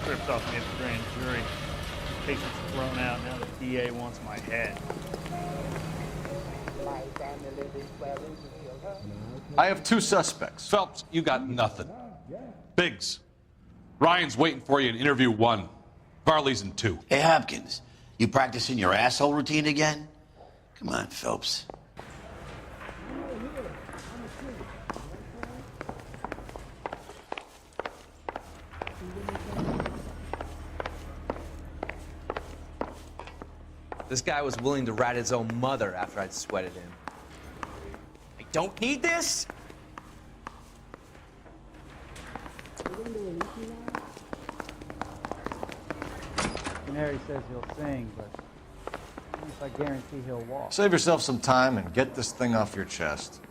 transcripts off me at the grand jury. Case it's thrown out, now the DA wants my head. I have 2 suspects. Phelps, you got nothing. Biggs, Ryan's waiting for you in interview 1. Varley's in 2. Hey, Hopkins, you practicing your asshole routine again? Come on, Phelps. This guy was willing to rat his own mother after I'd sweated him. I don't need this? Canary says he'll sing, but I guarantee he'll walk. Save yourself some time and get this thing off your chest.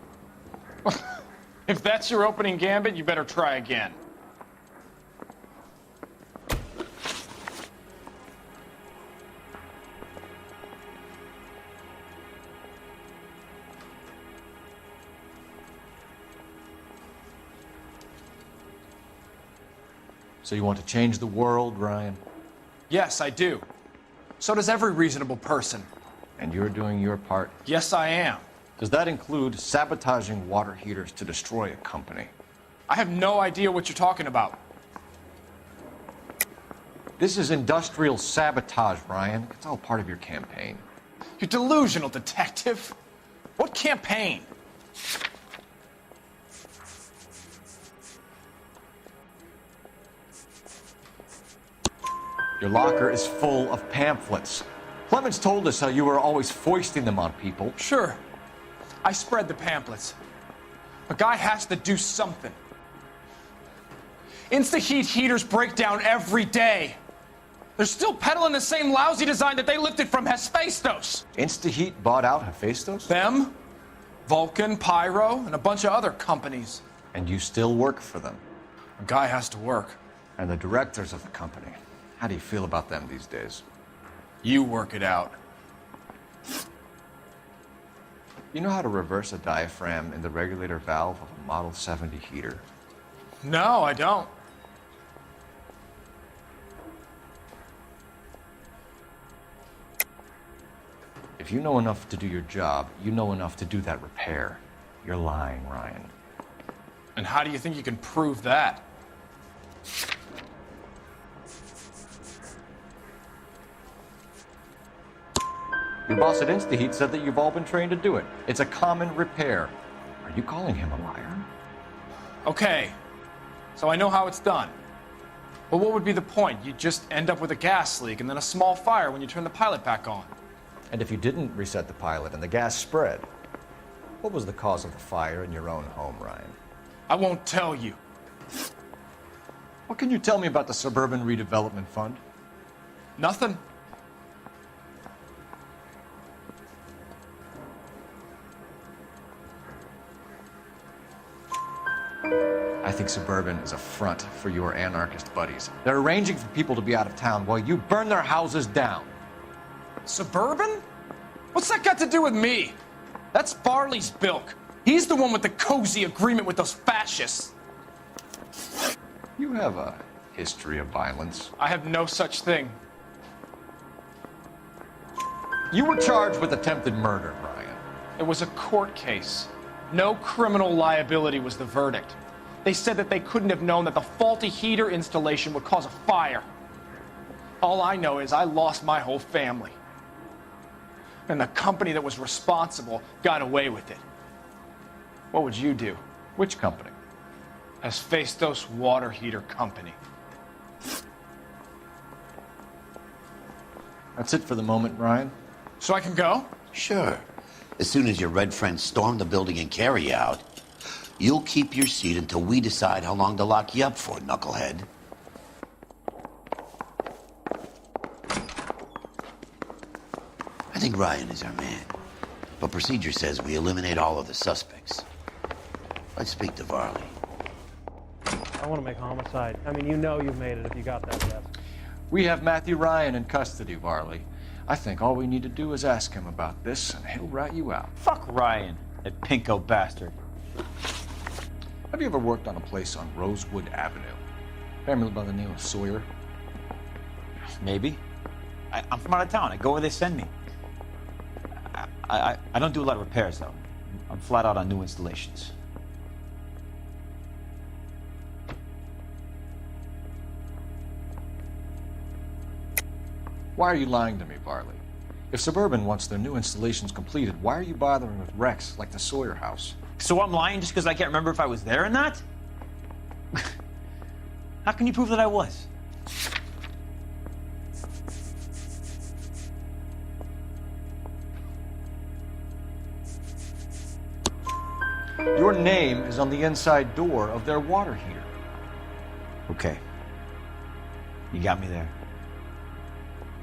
If that's your opening gambit, you better try again. So you want to change the world, Ryan? Yes, I do. So does every reasonable person. And you're doing your part? Yes, I am. Does that include sabotaging water heaters to destroy a company? I have no idea what you're talking about. This is industrial sabotage, Ryan. It's all part of your campaign. You delusional detective. What campaign? Your locker is full of pamphlets. Clemens told us how you were always foisting them on people. Sure. I spread the pamphlets. A guy has to do something. Insta-heat heaters break down every day. They're still peddling the same lousy design that they lifted from Hephaestus. Insta-Heat bought out Hephaestus? Them, Vulcan, Pyro, and a bunch of other companies. And you still work for them. A guy has to work. And the directors of the company. How do you feel about them these days? You work it out. You know how to reverse a diaphragm in the regulator valve of a Model 70 heater? No, I don't. If you know enough to do your job, you know enough to do that repair. You're lying, Ryan. And how do you think you can prove that? Your boss at InstaHeat said that you've all been trained to do it. It's a common repair. Are you calling him a liar? Okay, so I know how it's done. But what would be the point? You'd just end up with a gas leak and then a small fire when you turn the pilot back on. And if you didn't reset the pilot and the gas spread, what was the cause of the fire in your own home, Ryan? I won't tell you. What can you tell me about the Suburban Redevelopment Fund? Nothing. I think Suburban is a front for your anarchist buddies. They're arranging for people to be out of town while you burn their houses down. Suburban? What's that got to do with me? That's Barley's bilk. He's the one with the cozy agreement with those fascists. You have a history of violence. I have no such thing. You were charged with attempted murder, Ryan. It was a court case. No criminal liability was the verdict. They said that they couldn't have known that the faulty heater installation would cause a fire. All I know is I lost my whole family. And the company that was responsible got away with it. What would you do? Which company? Hephaestus Water Heater Company. That's it for the moment, Ryan. So I can go? Sure. As soon as your red friends storm the building and carry out, you'll keep your seat until we decide how long to lock you up for, knucklehead. I think Ryan is our man, but procedure says we eliminate all of the suspects. Let's speak to Varley. I want to make homicide. I mean, you know you've made it if you got that yes. We have Matthew Ryan in custody, Varley. I think all we need to do is ask him about this, and he'll rat you out. Fuck Ryan, that pinko bastard. Have you ever worked on a place on Rosewood Avenue? Family by the name of Sawyer? Maybe. I'm from out of town. I go where they send me. I don't do a lot of repairs, though. I'm flat out on new installations. Why are you lying to me, Varley? If Suburban wants their new installations completed, why are you bothering with wrecks like the Sawyer house? So I'm lying just because I can't remember if I was there or not? How can you prove that I was? Your name is on the inside door of their water heater. Okay. You got me there.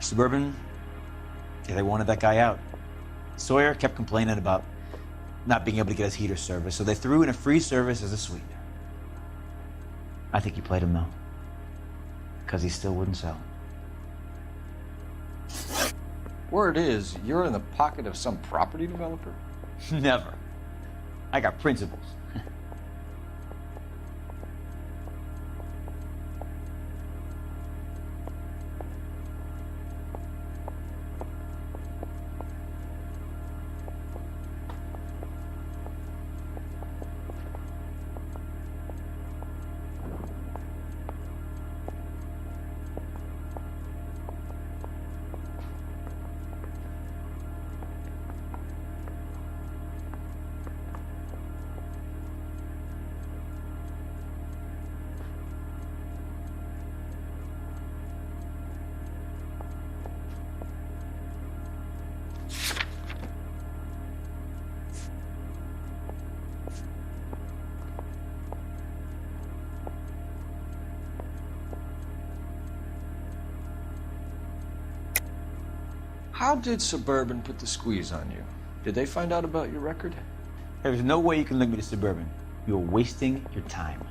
Suburban, yeah, they wanted that guy out. Sawyer kept complaining about not being able to get his heater service, so they threw in a free service as a sweetener. I think he played him, though, because he still wouldn't sell. Word is, you're in the pocket of some property developer? Never. I got principles. How did Suburban put the squeeze on you? Did they find out about your record? There's no way you can link me to Suburban. You're wasting your time.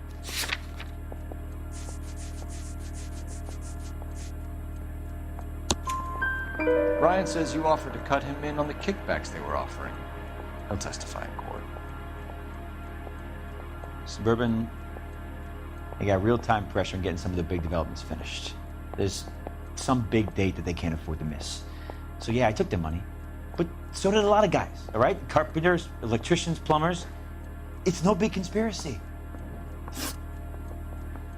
Ryan says you offered to cut him in on the kickbacks they were offering. He'll testify in court. Suburban, they got real-time pressure on getting some of the big developments finished. There's some big date that they can't afford to miss. So yeah, I took their money, but so did a lot of guys, all right? Carpenters, electricians, plumbers. It's no big conspiracy.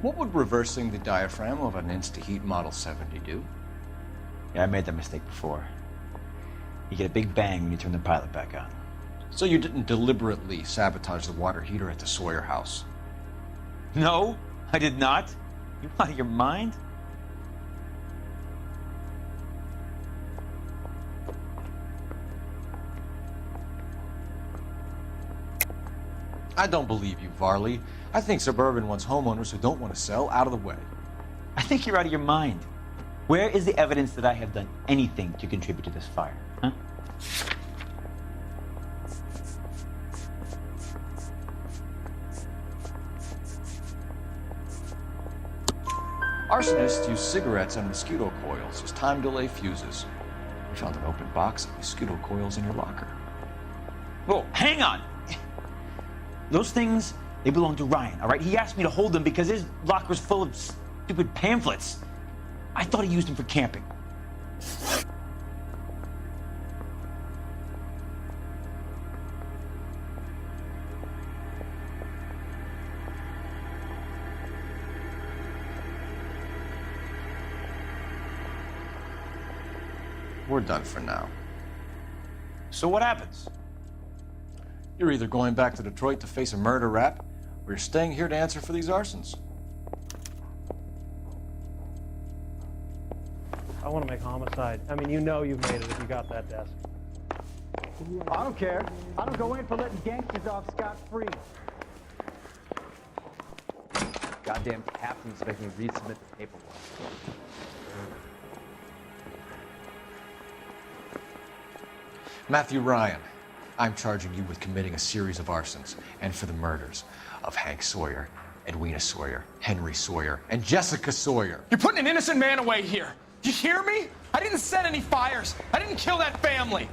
What would reversing the diaphragm of an Insta-Heat Model 70 do? Yeah, I made that mistake before. You get a big bang when you turn the pilot back on. So you didn't deliberately sabotage the water heater at the Sawyer house? No, I did not. You out of your mind? I don't believe you, Varley. I think Suburban wants homeowners who don't want to sell out of the way. I think you're out of your mind. Where is the evidence that I have done anything to contribute to this fire, huh? Arsonists use cigarettes and mosquito coils as time delay fuses. We found an open box of mosquito coils in your locker. Whoa, hang on! Those things, they belong to Ryan, all right? He asked me to hold them because his locker's full of stupid pamphlets. I thought he used them for camping. We're done for now. So what happens? You're either going back to Detroit to face a murder rap, or you're staying here to answer for these arsons. I want to make homicide. I mean, you know you've made it if you got that desk. I don't care. I don't go in for letting gangsters off scot-free. Goddamn captain's making me resubmit the paperwork. Matthew Ryan, I'm charging you with committing a series of arsons and for the murders of Hank Sawyer, Edwina Sawyer, Henry Sawyer, and Jessica Sawyer. You're putting an innocent man away here. You hear me? I didn't set any fires. I didn't kill that family.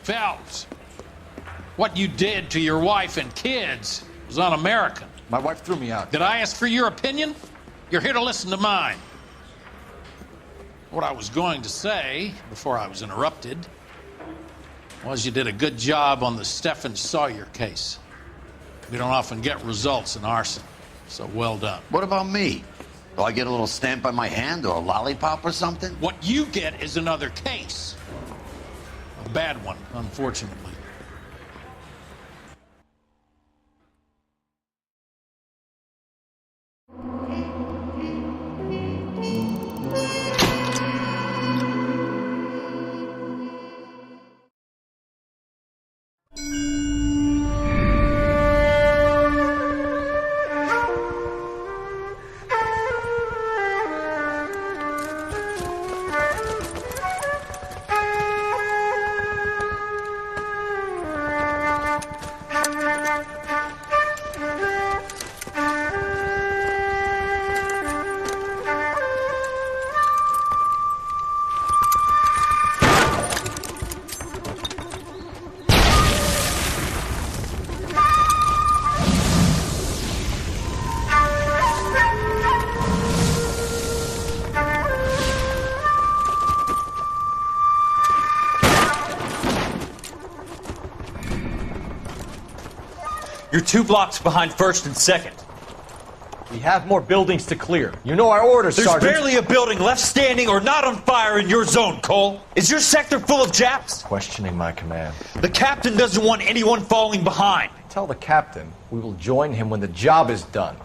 Valves. What you did to your wife and kids was un-American. My wife threw me out. Did I ask for your opinion? You're here to listen to mine. What I was going to say, before I was interrupted, was you did a good job on the Stephen Sawyer case. We don't often get results in arson, so well done. What about me? Do I get a little stamp on my hand or a lollipop or something? What you get is another case. A bad one, unfortunately. You're 2 blocks behind 1st and 2nd. We have more buildings to clear. You know our orders, Sergeant. There's barely a building left standing or not on fire in your zone, Cole. Is your sector full of Japs? Questioning my command. The captain doesn't want anyone falling behind. Tell the captain we will join him when the job is done.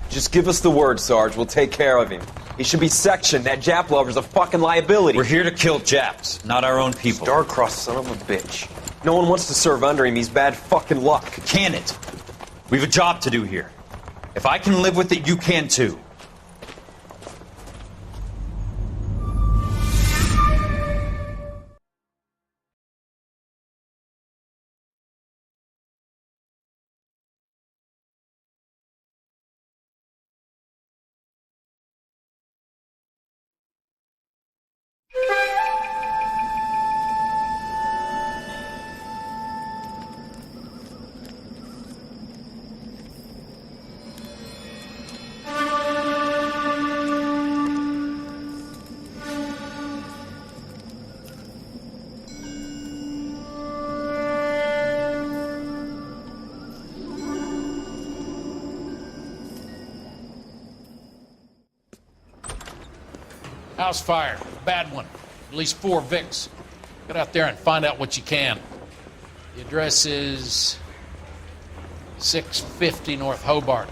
Just give us the word, Sarge. We'll take care of him. He should be sectioned. That Jap lover's a fucking liability. We're here to kill Japs, not our own people. Star-crossed son of a bitch. No one wants to serve under him. He's bad fucking luck. Can it? We have a job to do here. If I can live with it, you can too. House fire, bad one. At least 4 Vicks. Get out there and find out what you can. The address is 650 North Hobart.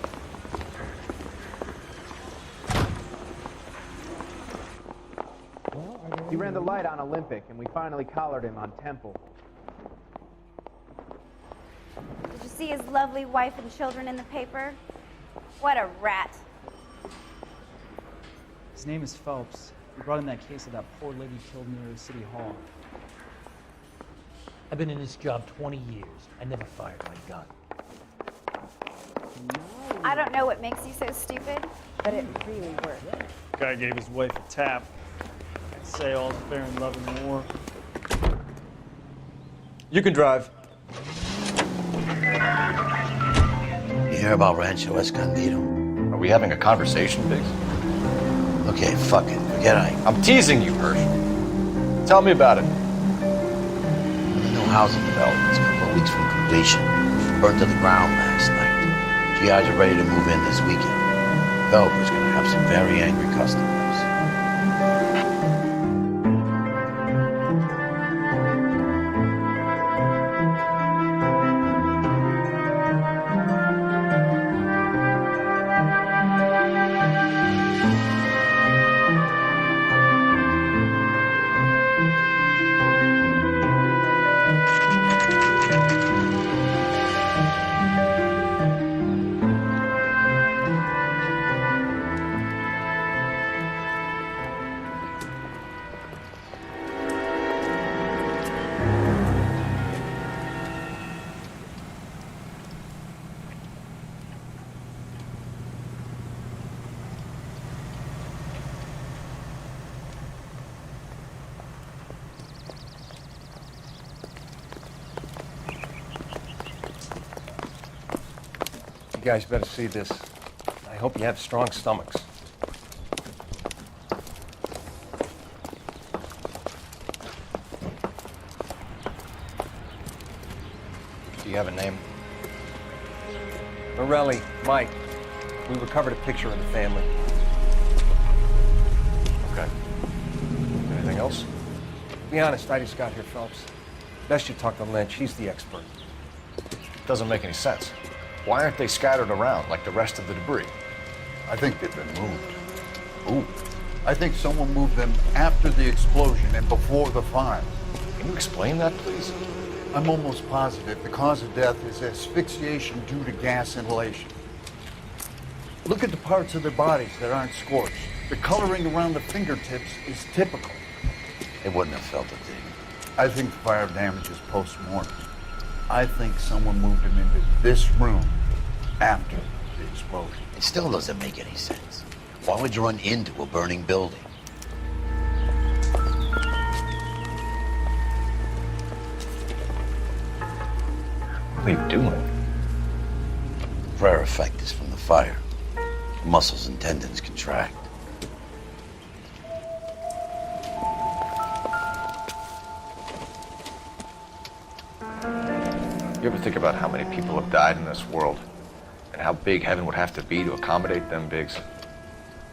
He ran the light on Olympic, and we finally collared him on Temple. Did you see his lovely wife and children in the paper? What a rat. His name is Phelps. We brought in that case of that poor lady killed near City Hall. I've been in this job 20 years. I never fired my gun. I don't know what makes you so stupid, but it really worked. Guy gave his wife a tap. Say all's fair in love and war. You can drive. You hear about Rancho Escondido? Are we having a conversation, Biggs? Okay, fuck it. Forget I'm teasing you, Hirsch. Tell me about it. The new housing development's a couple of weeks from completion. Burned to the ground last night. GIs are ready to move in this weekend. Developer's gonna have some very angry customers. guys better see this. I hope you have strong stomachs. Do you have a name? Morelli, Mike. We recovered a picture of the family. Okay. Anything else? Be honest, I just got here, Phelps. Best you talk to Lynch. He's the expert. Doesn't make any sense. Why aren't they scattered around like the rest of the debris? I think they've been moved. Ooh. I think someone moved them after the explosion and before the fire. Can you explain that, please? I'm almost positive the cause of death is asphyxiation due to gas inhalation. Look at the parts of their bodies that aren't scorched. The coloring around the fingertips is typical. They wouldn't have felt a thing. I think the fire damage is post-mortem. I think someone moved him into this room after the explosion. It still doesn't make any sense. Why would you run into a burning building? What are you doing? Prayer effect is from the fire. Muscles and tendons contract. You ever think about how many people have died in this world? And how big heaven would have to be to accommodate them bigs?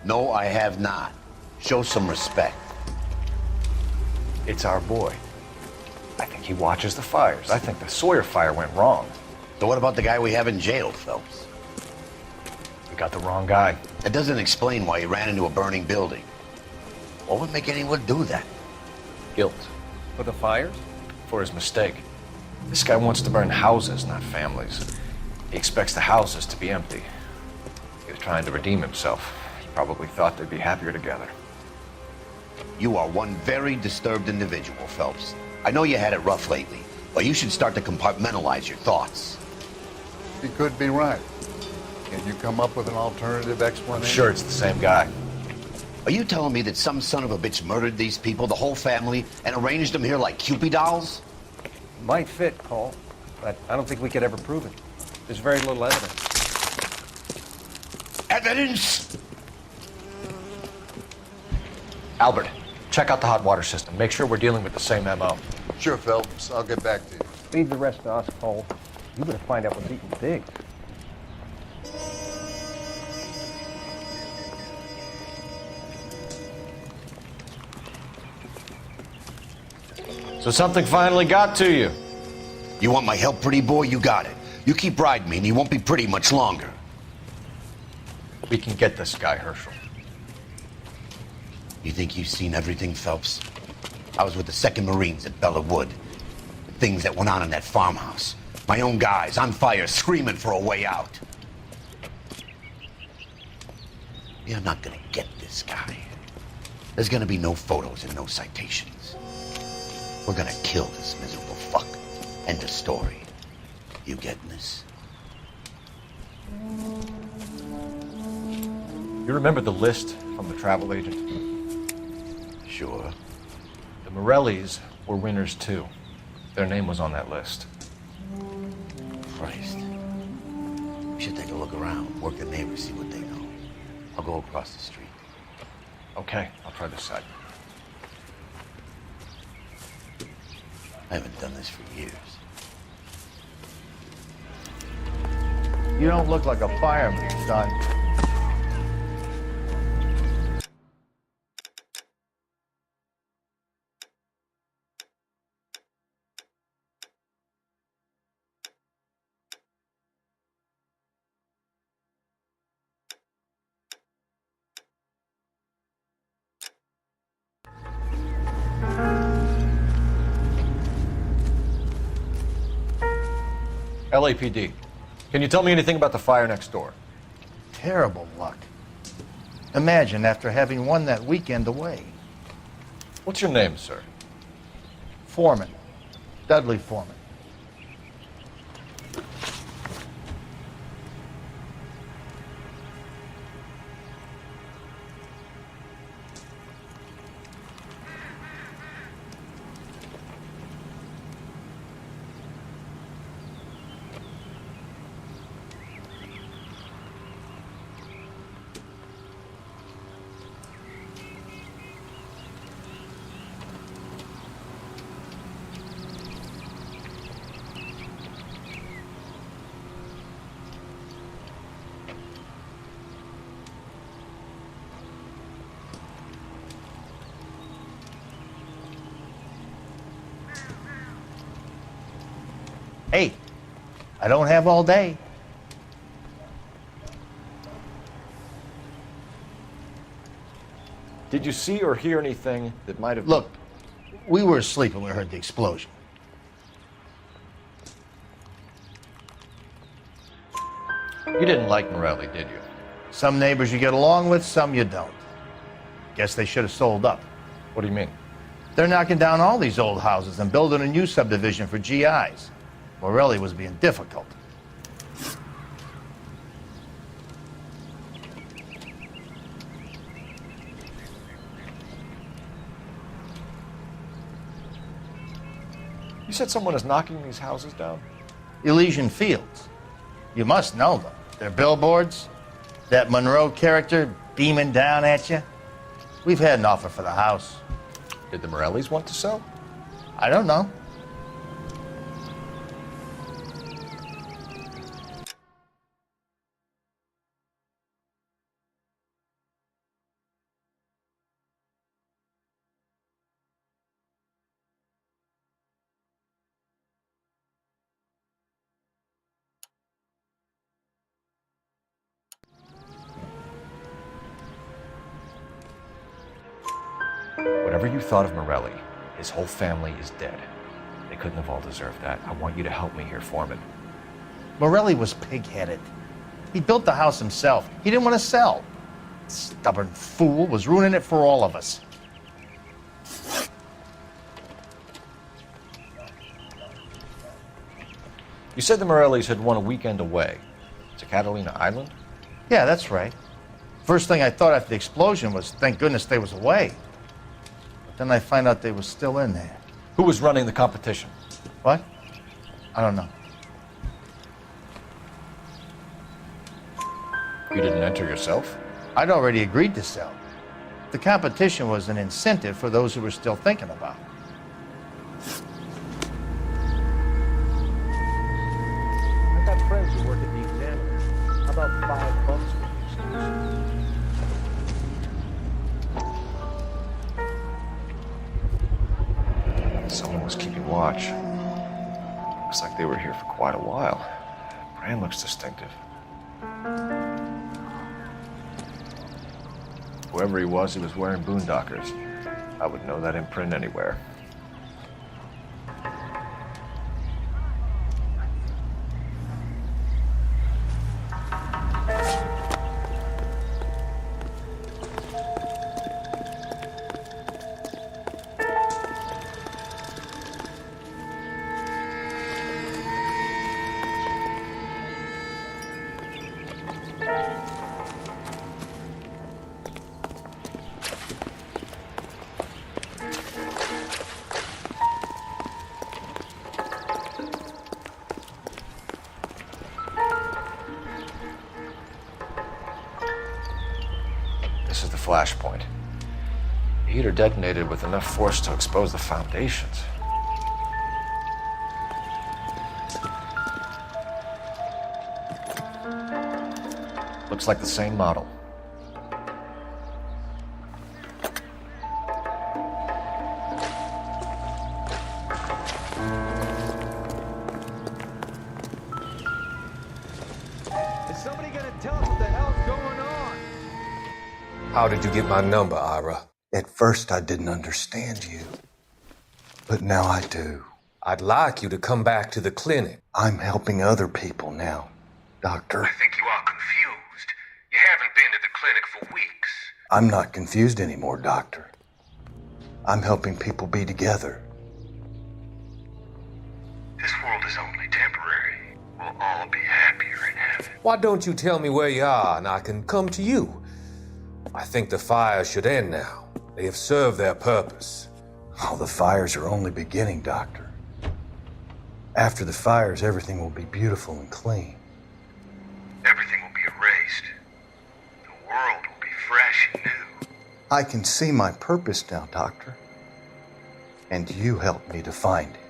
No, I have not. Show some respect. It's our boy. I think he watches the fires. I think the Sawyer fire went wrong. So what about the guy we have in jail, Phelps? We got the wrong guy. That doesn't explain why he ran into a burning building. What would make anyone do that? Guilt. For the fires? For his mistake. This guy wants to burn houses, not families. He expects the houses to be empty. He was trying to redeem himself. He probably thought they'd be happier together. You are one very disturbed individual, Phelps. I know you had it rough lately, but you should start to compartmentalize your thoughts. He could be right. Can you come up with an alternative explanation? I'm sure it's the same guy. Are you telling me that some son of a bitch murdered these people, the whole family, and arranged them here like Cupid dolls? Might fit, Cole, but I don't think we could ever prove it. There's very little evidence. Evidence? Albert, check out the hot water system. Make sure we're dealing with the same MO. Sure, Phelps. I'll get back to you. Leave the rest to us, Cole. You better find out what's eating big. So something finally got to you. You want my help, pretty boy? You got it. You keep riding me and you won't be pretty much longer. We can get this guy, Herschel. You think you've seen everything, Phelps? I was with the 2nd Marines at Bella Wood. The things that went on in that farmhouse. My own guys on fire, screaming for a way out. You're not gonna get this guy. There's gonna be no photos and no citations. We're gonna kill this miserable fuck. End of story. You getting this? You remember the list from the travel agent? Sure. The Morellis were winners too. Their name was on that list. Christ. We should take a look around, work the neighbors, see what they know. I'll go across the street. Okay, I'll try this side. I haven't done this for years. You don't look like a fireman, son. LAPD. Can you tell me anything about the fire next door? Terrible luck. Imagine after having won that weekend away. What's your name, sir? Foreman. Dudley Foreman. Hey, I don't have all day. Did you see or hear anything that might have... Look, we were asleep when we heard the explosion. You didn't like Morelli, did you? Some neighbors you get along with, some you don't. Guess they should have sold up. What do you mean? They're knocking down all these old houses and building a new subdivision for GIs. Morelli was being difficult. You said someone is knocking these houses down? Elysian Fields. You must know them. Their billboards, that Monroe character beaming down at you. We've had an offer for the house. Did the Morellis want to sell? I don't know. Whatever you thought of Morelli, his whole family is dead. They couldn't have all deserved that. I want you to help me here, Foreman. Morelli was pig-headed. He built the house himself. He didn't want to sell. Stubborn fool was ruining it for all of us. You said the Morellis had won a weekend away to Catalina Island? Yeah, that's right. First thing I thought after the explosion was, thank goodness they was away. But then I find out they was still in there. Who was running the competition? What? I don't know. You didn't enter yourself? I'd already agreed to sell. The competition was an incentive for those who were still thinking about it. I've got friends who work at the Examiner. How about $5 for you? Someone was keeping watch. Looks like they were here for quite a while. Brand looks distinctive. Whoever he was wearing boondockers. I would know that imprint anywhere. This is the flashpoint. The heater detonated with enough force to expose the foundations. Looks like the same model. Is somebody gonna tell us what the hell's going on? How did you get my number, Ira? At first, I didn't understand you. But now I do. I'd like you to come back to the clinic. I'm helping other people now, Doctor. I think you are confused. You haven't been to the clinic for weeks. I'm not confused anymore, Doctor. I'm helping people be together. This world is only temporary. We'll all be happier in heaven. Why don't you tell me where you are and I can come to you? I think the fires should end now. They have served their purpose. Oh, the fires are only beginning, Doctor. After the fires, everything will be beautiful and clean. Everything will be erased. The world will be fresh and new. I can see my purpose now, Doctor. And you helped me to find it.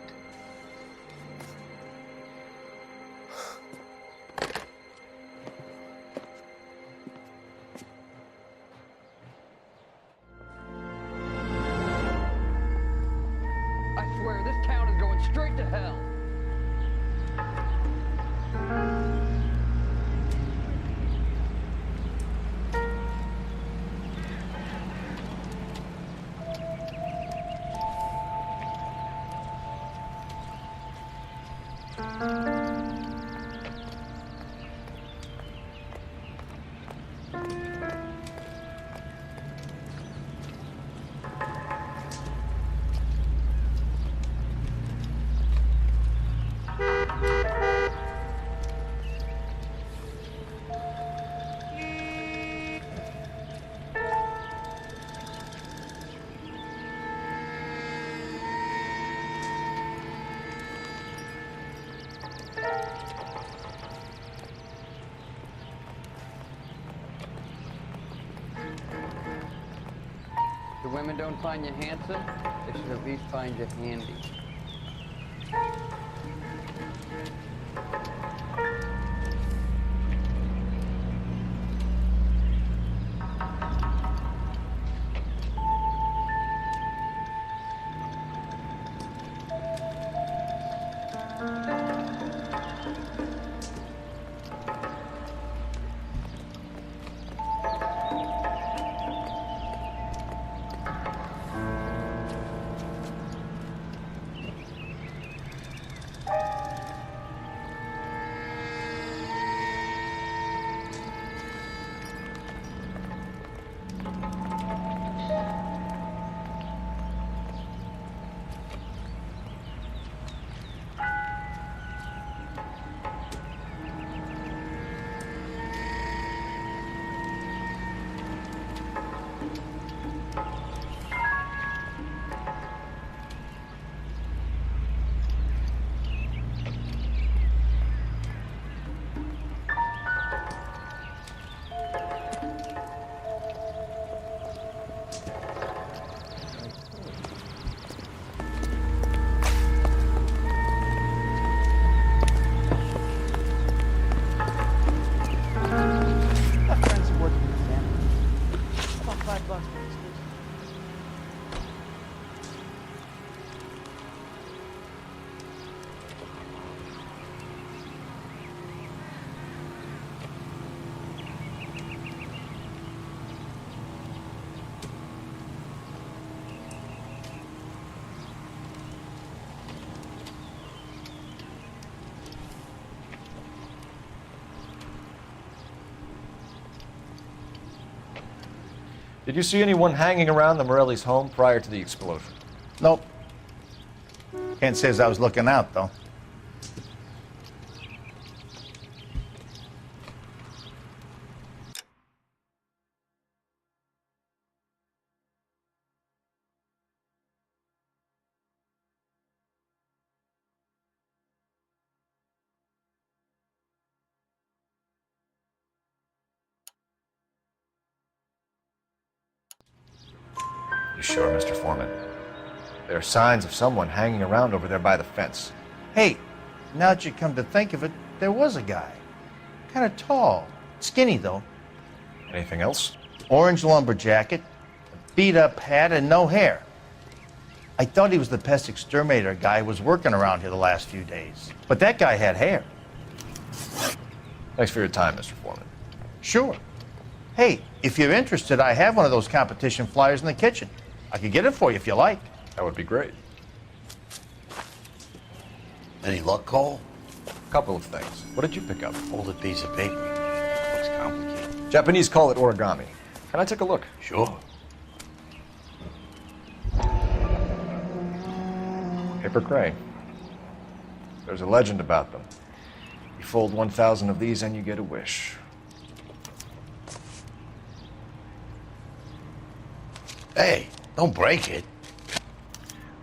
I swear, this town is going straight to hell. the women don't find you handsome, they should at least find you handy. Did you see anyone hanging around the Morelli's home prior to the explosion? Nope. Can't say as I was looking out, though. You sure, Mr. Foreman? There are signs of someone hanging around over there by the fence. Hey, now that you come to think of it, there was a guy. Kind of tall. Skinny, though. Anything else? Orange lumber jacket, a beat-up hat, and no hair. I thought he was the pest exterminator guy who was working around here the last few days. But that guy had hair. Thanks for your time, Mr. Foreman. Sure. Hey, if you're interested, I have one of those competition flyers in the kitchen. I could get it for you if you like. That would be great. Any luck, Cole? A couple of things. What did you pick up? Folded piece of paper. Looks complicated. Japanese call it origami. Can I take a look? Sure. Paper crane. There's a legend about them. You fold 1,000 of these and you get a wish. Hey, don't break it.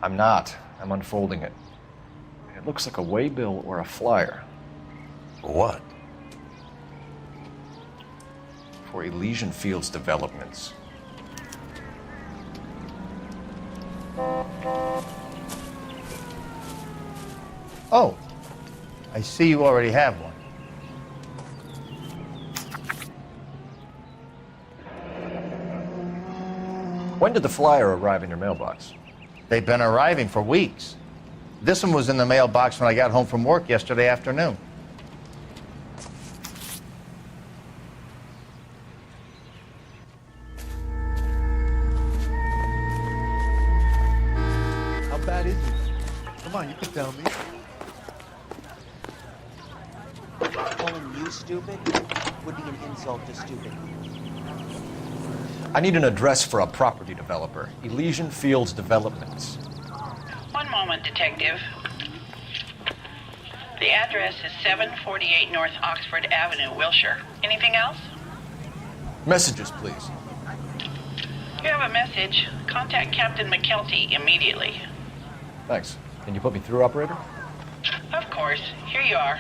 I'm not. I'm unfolding it. It looks like a waybill or a flyer. For what? For Elysian Fields developments. Oh, I see you already have one. When did the flyer arrive in your mailbox? They've been arriving for weeks. This one was in the mailbox when I got home from work yesterday afternoon. How bad is it? Come on, you can tell me. Calling you stupid would be an insult to stupid. I need an address for a property developer. Elysian Fields Developments. One moment, Detective. The address is 748 North Oxford Avenue, Wilshire. Anything else? Messages, please. You have a message. Contact Captain McKelty immediately. Thanks. Can you put me through, operator? Of course. Here you are.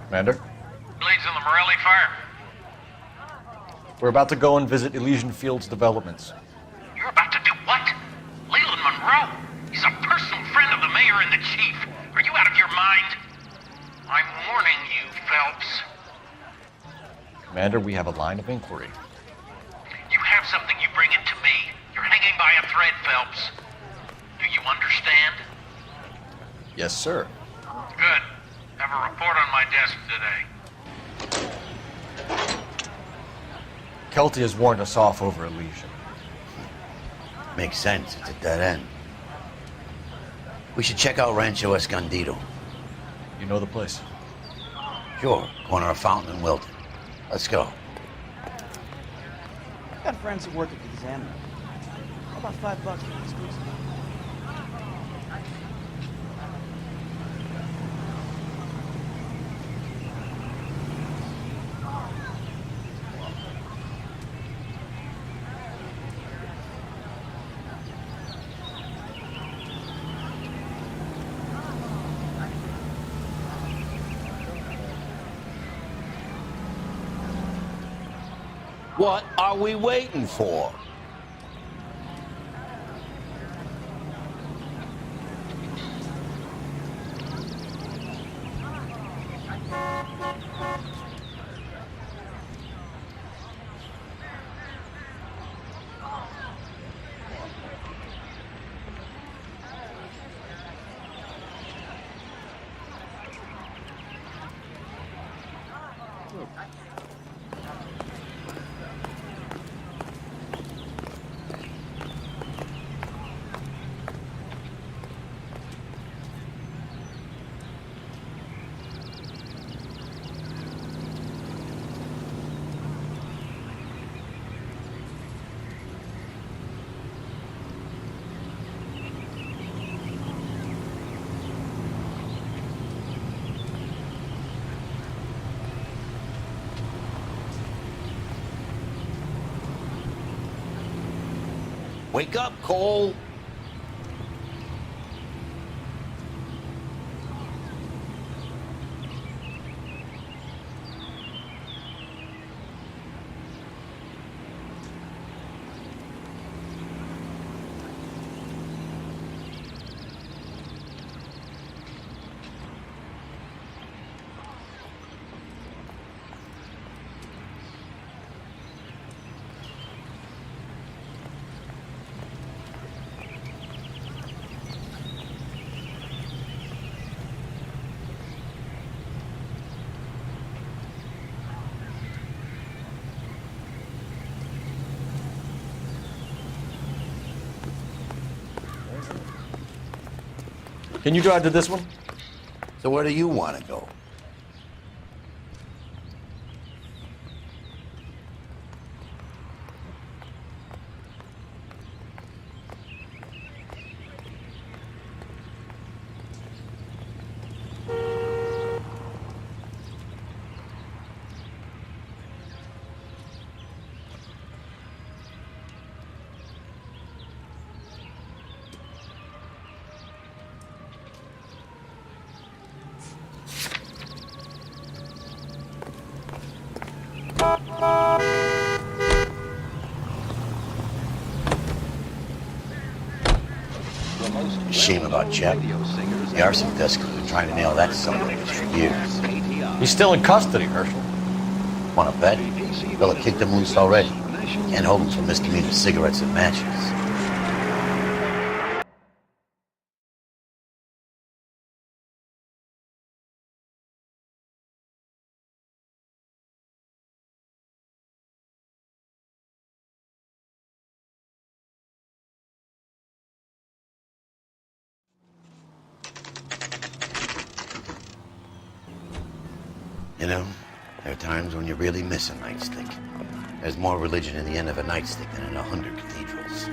Commander? Leads on the Morelli fire. We're about to go and visit Elysian Fields developments. You're about to do what? Leland Monroe? He's a personal friend of the mayor and the chief. Are you out of your mind? I'm warning you, Phelps. Commander, we have a line of inquiry. You have something, you bring it to me. You're hanging by a thread, Phelps. Do you understand? Yes, sir. Good. Have a report on my desk today. Kelty has warned us off over Elysian. Makes sense. It's a dead end. We should check out Rancho Escondido. You know the place? Sure. Corner of Fountain and Wilton. Let's go. I've got friends who work at the Examiner. How about $5 for the exclusive? What are we waiting for? Wake up, Cole. Can you drive to this one? So where do you want to go? Shame about Jeff. The arson desk has been trying to nail that son of a bitch for years. He's still in custody, Herschel. Want to bet? Bill had kicked him loose already. Can't hold him for misdemeanor cigarettes and matches. You know, there are times when you really miss a nightstick. There's more religion in the end of a nightstick than in 100 cathedrals.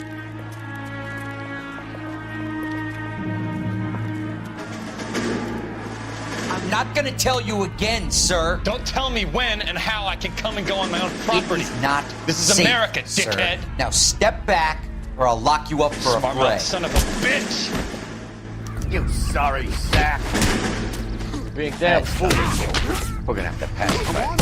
I'm not gonna tell you again, sir. Don't tell me when and how I can come and go on my own property. It is not This is safe, America, sir. dickhead. Now step back, or I'll lock you up for a Smart fray. mouth son of a bitch! You sorry sack. Being damn fool. We're gonna have to pass it back.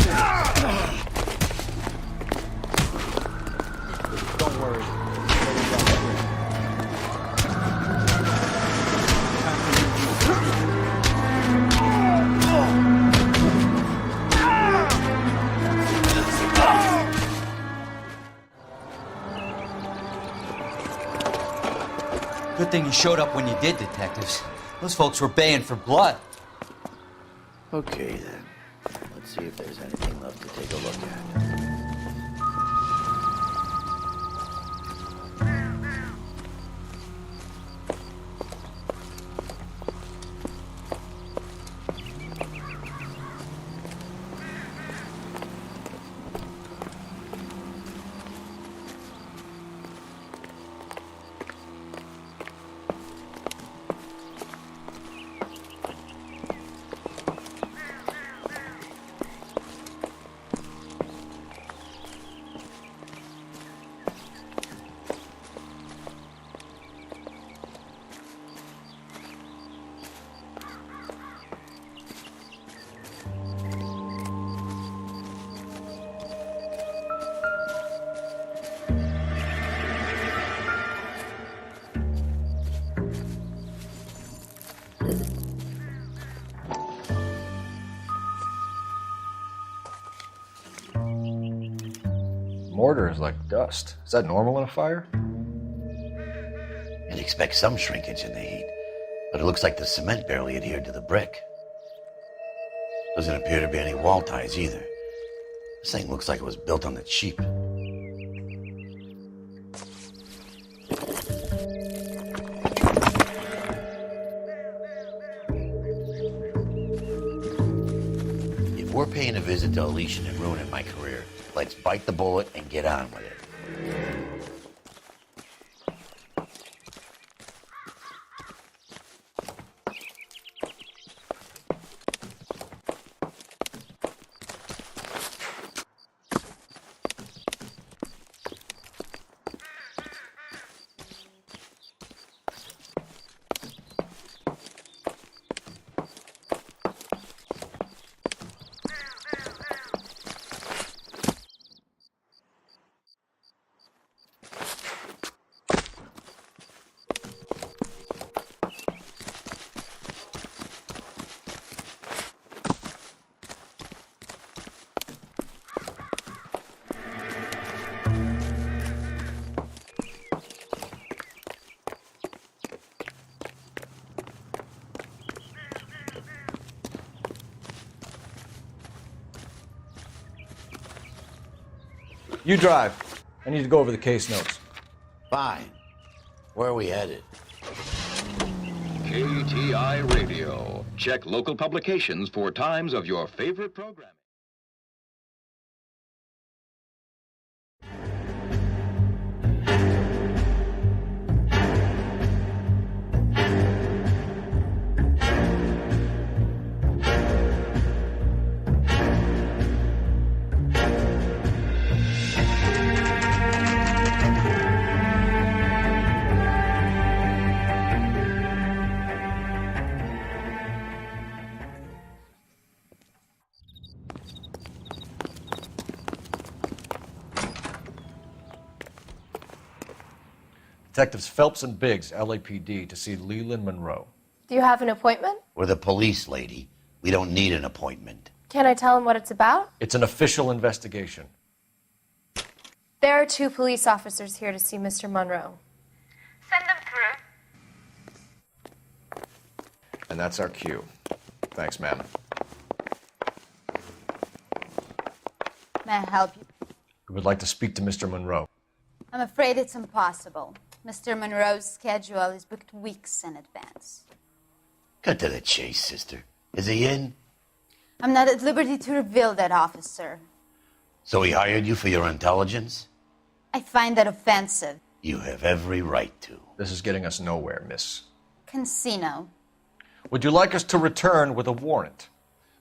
Good thing you showed up when you did, detectives. Those folks were baying for blood. Okay, then. Let's see if there's anything left to take a look at. Mortar is like dust. Is that normal in a fire? You'd expect some shrinkage in the heat, but it looks like the cement barely adhered to the brick. Doesn't appear to be any wall ties either. This thing looks like it was built on the cheap. If we're paying a visit to Alicia and ruining my career, let's bite the bullet and get on with it. You drive. I need to go over the case notes. Fine. Where are we headed? KTI Radio. Check local publications for times of your favorite programming. Detectives Phelps and Biggs, LAPD, to see Leland Monroe. Do you have an appointment? We're the police, lady. We don't need an appointment. Can I tell him what it's about? It's an official investigation. There are 2 police officers here to see Mr. Monroe. Send them through. And that's our cue. Thanks, ma'am. May I help you? We would like to speak to Mr. Monroe. I'm afraid it's impossible. Mr. Monroe's schedule is booked weeks in advance. Cut to the chase, sister. Is he in? I'm not at liberty to reveal that, officer. So he hired you for your intelligence? I find that offensive. You have every right to. This is getting us nowhere, miss. Casino. Would you like us to return with a warrant?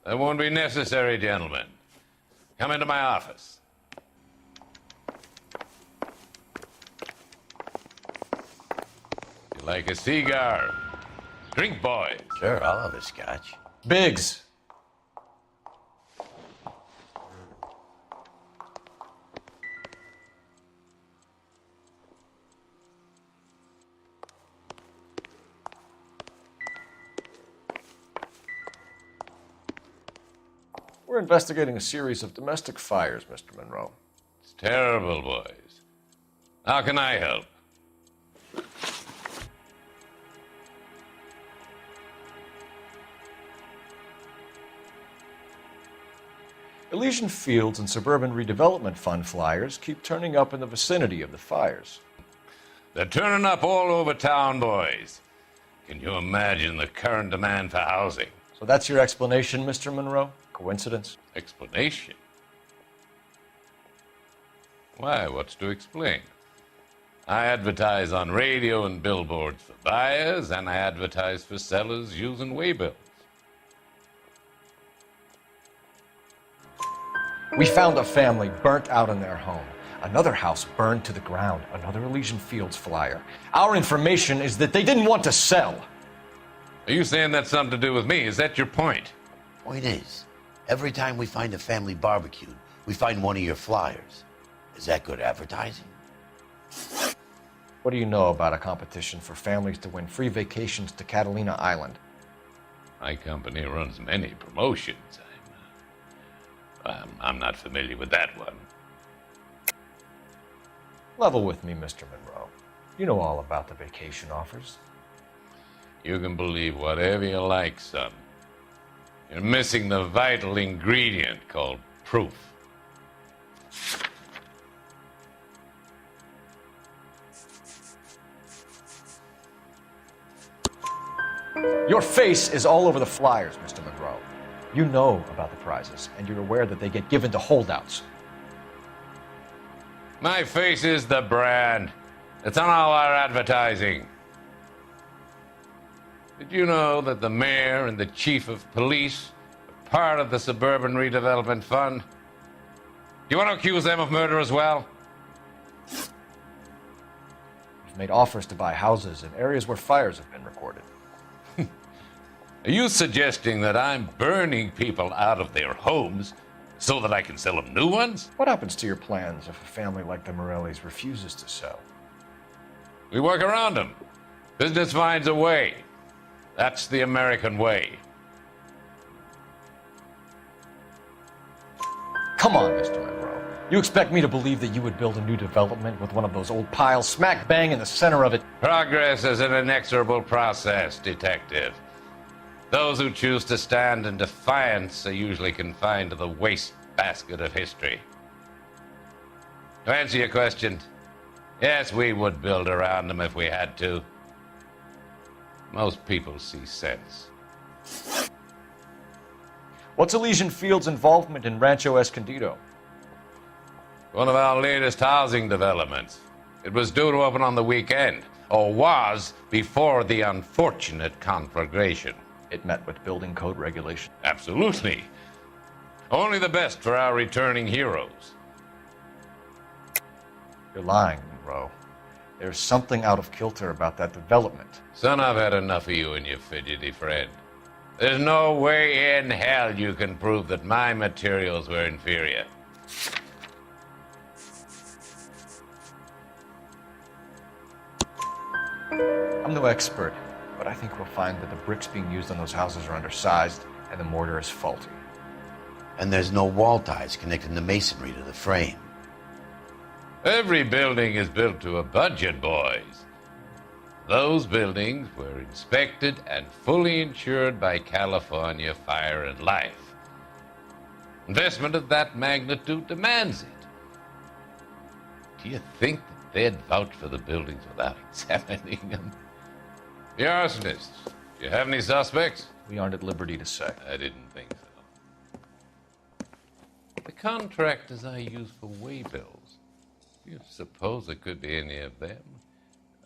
That won't be necessary, gentlemen. Come into my office. You like a cigar? Drink, boys. Sure, I'll have a scotch. Biggs. We're investigating a series of domestic fires, Mr. Monroe. It's terrible, boys. How can I help? Elysian Fields and Suburban Redevelopment Fund flyers keep turning up in the vicinity of the fires. They're turning up all over town, boys. Can you imagine the current demand for housing? So that's your explanation, Mr. Monroe? Coincidence? Explanation? Why, what's to explain? I advertise on radio and billboards for buyers, and I advertise for sellers using waybills. We found a family burnt out in their home. Another house burned to the ground. Another Elysian Fields flyer. Our information is that they didn't want to sell. Are you saying that's something to do with me? Is that your point? Point is, every time we find a family barbecued, we find one of your flyers. Is that good advertising? What do you know about a competition for families to win free vacations to Catalina Island? My company runs many promotions. I'm not familiar with that one. Level with me, Mr. Monroe. You know all about the vacation offers. You can believe whatever you like, son. You're missing the vital ingredient called proof. Your face is all over the flyers, Mr. Monroe. You know about the prizes, and you're aware that they get given to holdouts. My face is the brand. It's on all our advertising. Did you know that the mayor and the chief of police are part of the Suburban Redevelopment Fund? Do you want to accuse them of murder as well? You've made offers to buy houses in areas where fires have been recorded. Are you suggesting that I'm burning people out of their homes so that I can sell them new ones? What happens to your plans if a family like the Morellis refuses to sell? We work around them. Business finds a way. That's the American way. Come on, Mr. Monroe. You expect me to believe that you would build a new development with one of those old piles smack bang in the center of it? Progress is an inexorable process, Detective. Those who choose to stand in defiance are usually confined to the wastebasket of history. To answer your question, yes, we would build around them if we had to. Most people see sense. What's Elysian Fields' involvement in Rancho Escondido? One of our latest housing developments. It was due to open on the weekend, or was before the unfortunate conflagration. It met with building code regulations. Absolutely. Only the best for our returning heroes. You're lying, Monroe. There's something out of kilter about that development. Son, I've had enough of you and your fidgety friend. There's no way in hell you can prove that my materials were inferior. I'm no expert, but I think we'll find that the bricks being used on those houses are undersized and the mortar is faulty. And there's no wall ties connecting the masonry to the frame. Every building is built to a budget, boys. Those buildings were inspected and fully insured by California Fire and Life. Investment of that magnitude demands it. Do you think that they'd vouch for the buildings without examining them? The arsonists, do you have any suspects? We aren't at liberty to say. I didn't think so. The contractors I use for waybills, do you suppose it could be any of them?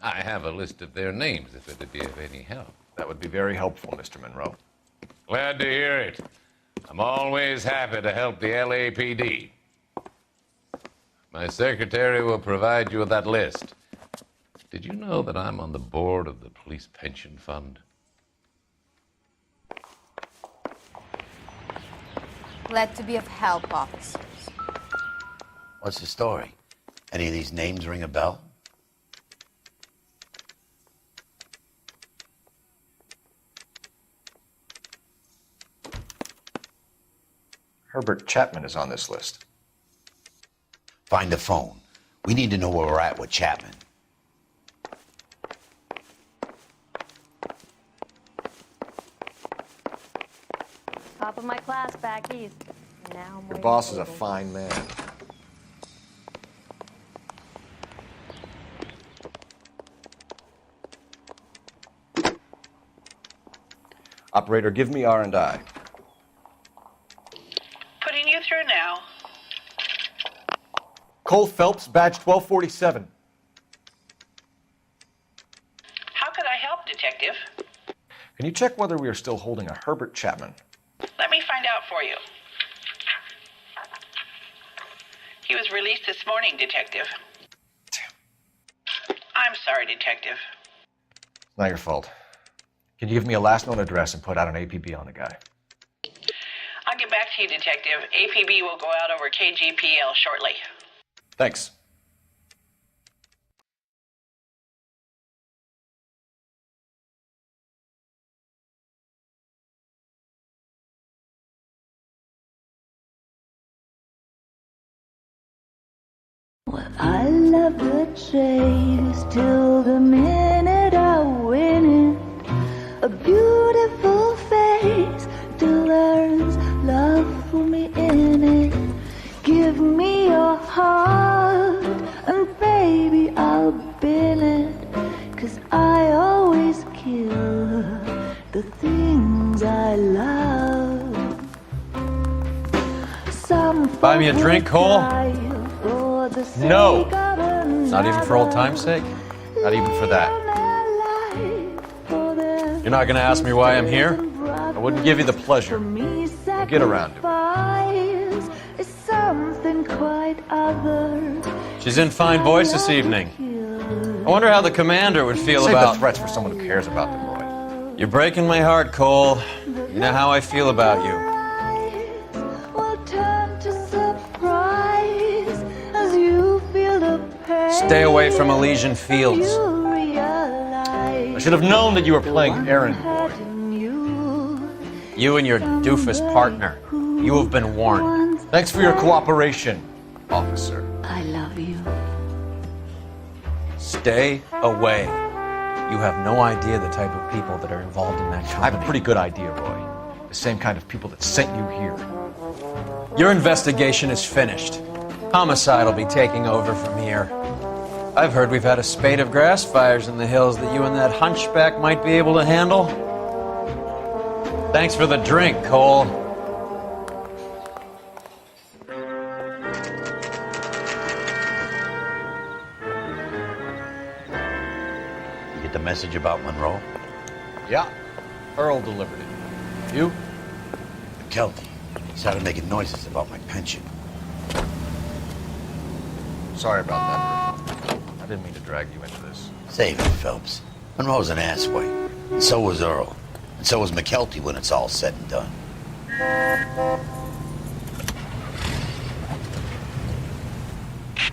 I have a list of their names if it'd be of any help. That would be very helpful, Mr. Monroe. Glad to hear it. I'm always happy to help the LAPD. My secretary will provide you with that list. Did you know that I'm on the board of the Police Pension Fund? Glad to be of help, officers. What's the story? Any of these names ring a bell? Herbert Chapman is on this list. Find the phone. We need to know where we're at with Chapman. Top of my class, back east. Now Your boss is a fine man. Operator, give me R&I. Putting you through now. Cole Phelps, badge 1247. How could I help, Detective? Can you check whether we are still holding a Herbert Chapman? Let me find out for you. He was released this morning, Detective. I'm sorry, Detective. It's not your fault. Can you give me a last known address and put out an APB on the guy? I'll get back to you, Detective. APB will go out over KGPL shortly. Thanks. I love the chase till the minute I win it. A beautiful face till there's love for me in it. Give me your heart and baby I'll bin it. 'Cause I always kill the things I love. Some Buy me a drink, Cole? No. Not even for old time's sake? Not even for that. You're not going to ask me why I'm here? I wouldn't give you the pleasure. We'll get around to it. Something quite other. She's in fine voice this evening. I wonder how the commander would feel Save about... the threats for someone who cares about them, Lloyd. You're breaking my heart, Cole. You know how I feel about you. Stay away from Elysian Fields. I should have known that you were playing errand boy. You and your doofus partner. You have been warned. Thanks for your cooperation, officer. I love you. Stay away. You have no idea the type of people that are involved in that company. I have a pretty good idea, Roy. The same kind of people that sent you here. Your investigation is finished. Homicide will be taking over from here. I've heard we've had a spate of grass fires in the hills that you and that hunchback might be able to handle. Thanks for the drink, Cole. You get the message about Monroe? Yeah. Earl delivered it. You? McKelty. He started making noises about my pension. Sorry about that, Earl. I didn't mean to drag you into this. Save it, Phelps. Monroe's an asswipe. And so was Earl. And so was McKelty when it's all said and done.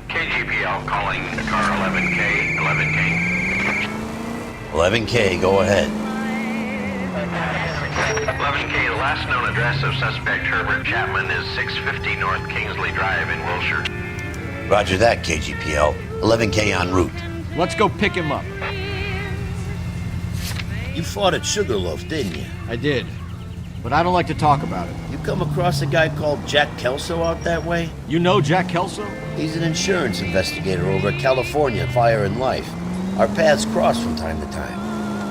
KGPL calling car 11K, 11K. 11K, go ahead. 11K, the last known address of suspect Herbert Chapman is 650 North Kingsley Drive in Wilshire. Roger that, KGPL. 11K en route. Let's go pick him up. You fought at Sugarloaf, didn't you? I did, but I don't like to talk about it. You come across a guy called Jack Kelso out that way? You know Jack Kelso? He's an insurance investigator over at California Fire and Life. Our paths cross from time to time.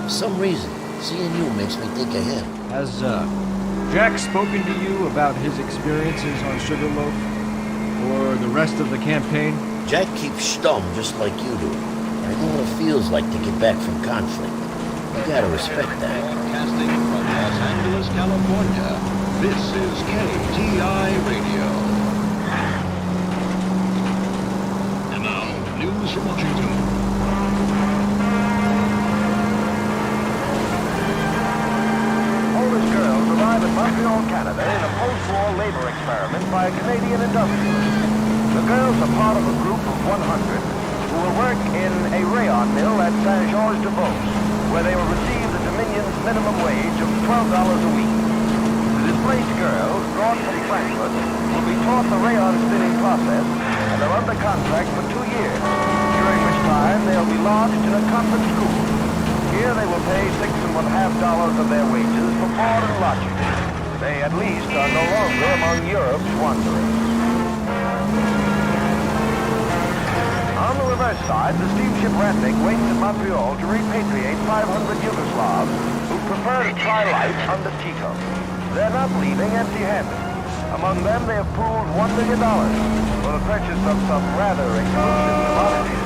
For some reason, seeing you makes me think of him. Has Jack spoken to you about his experiences on Sugarloaf? Or the rest of the campaign? Jack keeps stum just like you do. I know what it feels like to get back from conflict. You gotta respect that. Broadcasting from Los Angeles, California, this is KTI Radio. And now, news from Washington. Polish girls arrive in Montreal, Canada in a post-war labor experiment by a Canadian industrialist. The girls are part of a group of 100 who will work in a rayon mill at Saint-Georges-de-Beauce, where they will receive the Dominion's minimum wage of $12 a week. The displaced girls, brought from Frankfurt, will be taught the rayon spinning process and are under contract for 2 years, during which time they'll be lodged in a convent school. Here they will pay $6.50 of their wages for board and lodging. They at least are no longer among Europe's wanderers. On the reverse side, the steamship Ratnik waits in Montreal to repatriate 500 Yugoslavs who prefer to try life under Tito. They're not leaving empty-handed. Among them, they have pooled $1 million for the purchase of some rather exclusive commodities.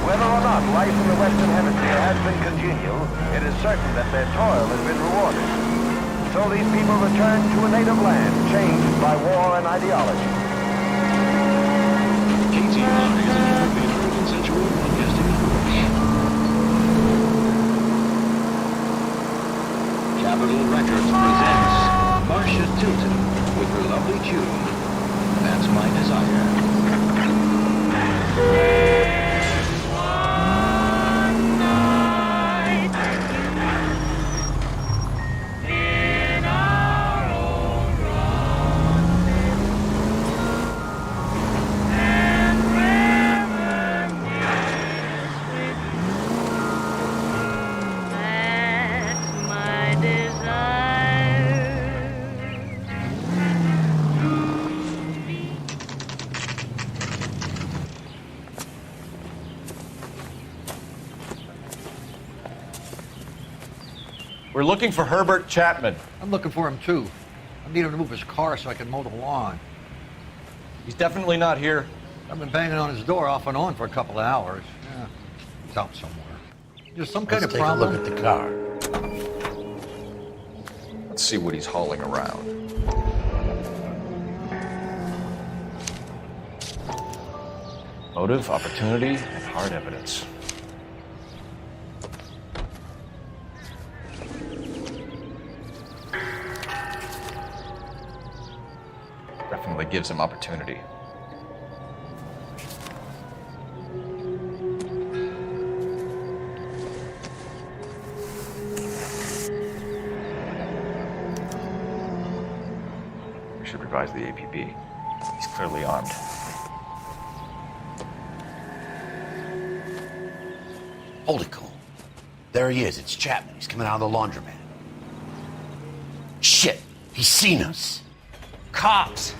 Whether or not life in the Western Hemisphere has been congenial, it is certain that their toil has been rewarded. So these people return to a native land changed by war and ideology. KTI is an innovator of consensual broadcasting approach. Capitol Records presents Marcia Tilton with her lovely tune, That's My Desire. We're looking for Herbert Chapman. I'm looking for him too. I need him to move his car so I can mow the lawn. He's definitely not here. I've been banging on his door off and on for a couple of hours. Yeah, he's out somewhere. There's some kind of problem. Let's take a look at the car. Let's see what he's hauling around. Motive, opportunity, and hard evidence. Definitely gives him opportunity. We should revise the APB. He's clearly armed. Hold it, Cole. There he is. It's Chapman. He's coming out of the laundromat. Shit! He's seen us. Cops!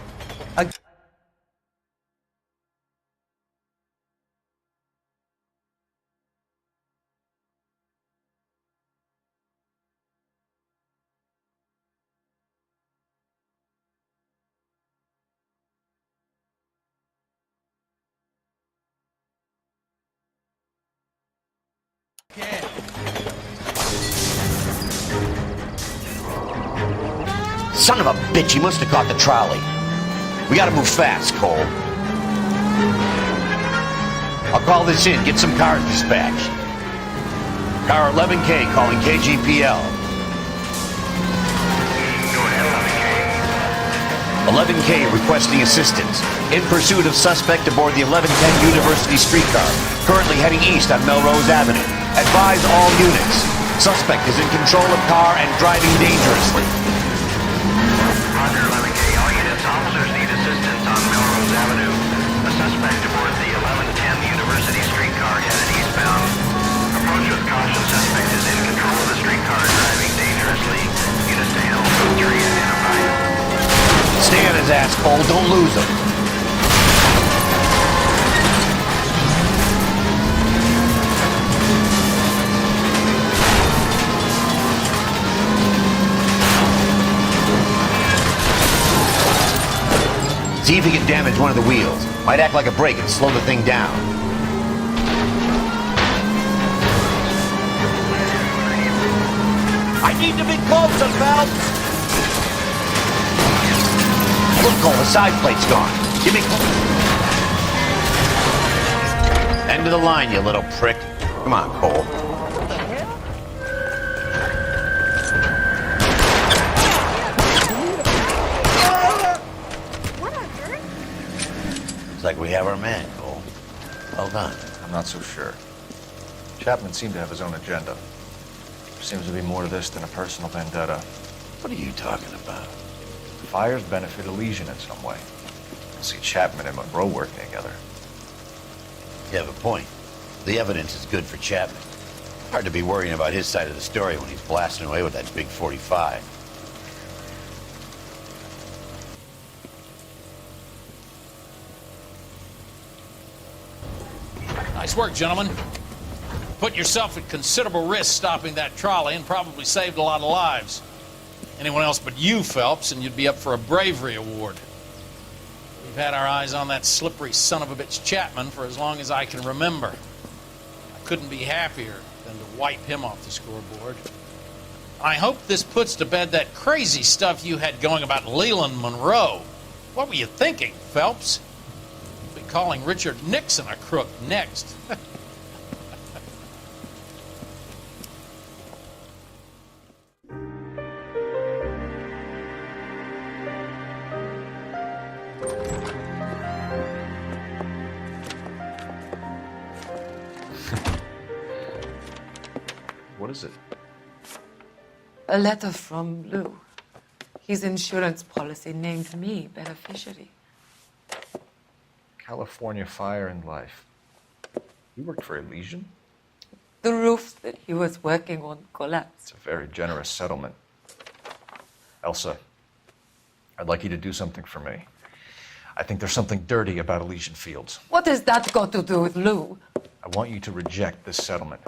Son of a bitch, he must have caught the trolley. We gotta move fast, Cole. I'll call this in, get some cars dispatched. Car 11K calling KGPL. 11K requesting assistance. In pursuit of suspect aboard the 1110 University streetcar, currently heading east on Melrose Avenue. Advise all units. Suspect is in control of car and driving dangerously. Roger, 11K. All units, officers need assistance on Melrose Avenue. A suspect aboard the 1110 University streetcar headed eastbound. Approach with caution. Suspect is in control of the streetcar driving dangerously. Units to handle tree identified. Stay on his ass, Cole. Don't lose him. See if he can damage one of the wheels. Might act like a brake and slow the thing down. I need to be closer, Phelps! Look, Cole, the side plate's gone. Give me... End of the line, you little prick. Come on, Cole. Like we have our man, Cole. Well done. I'm not so sure. Chapman seemed to have his own agenda. There seems to be more to this than a personal vendetta. What are you talking about? The fires benefit Elysian in some way. I see Chapman and Monroe working together. You have a point. The evidence is good for Chapman. Hard to be worrying about his side of the story when he's blasting away with that big 45. Nice work, gentlemen. Put yourself at considerable risk stopping that trolley and probably saved a lot of lives. Anyone else but you, Phelps, and you'd be up for a bravery award. We've had our eyes on that slippery son of a bitch Chapman for as long as I can remember. I couldn't be happier than to wipe him off the scoreboard. I hope this puts to bed that crazy stuff you had going about Leland Monroe. What were you thinking, Phelps? We'll be calling Richard Nixon a crook next. What is it? A letter from Lou. His insurance policy named me beneficiary. California Fire and Life. You worked for Elysian? The roof that he was working on collapsed. It's a very generous settlement. Elsa, I'd like you to do something for me. I think there's something dirty about Elysian Fields. What has that got to do with Lou? I want you to reject this settlement.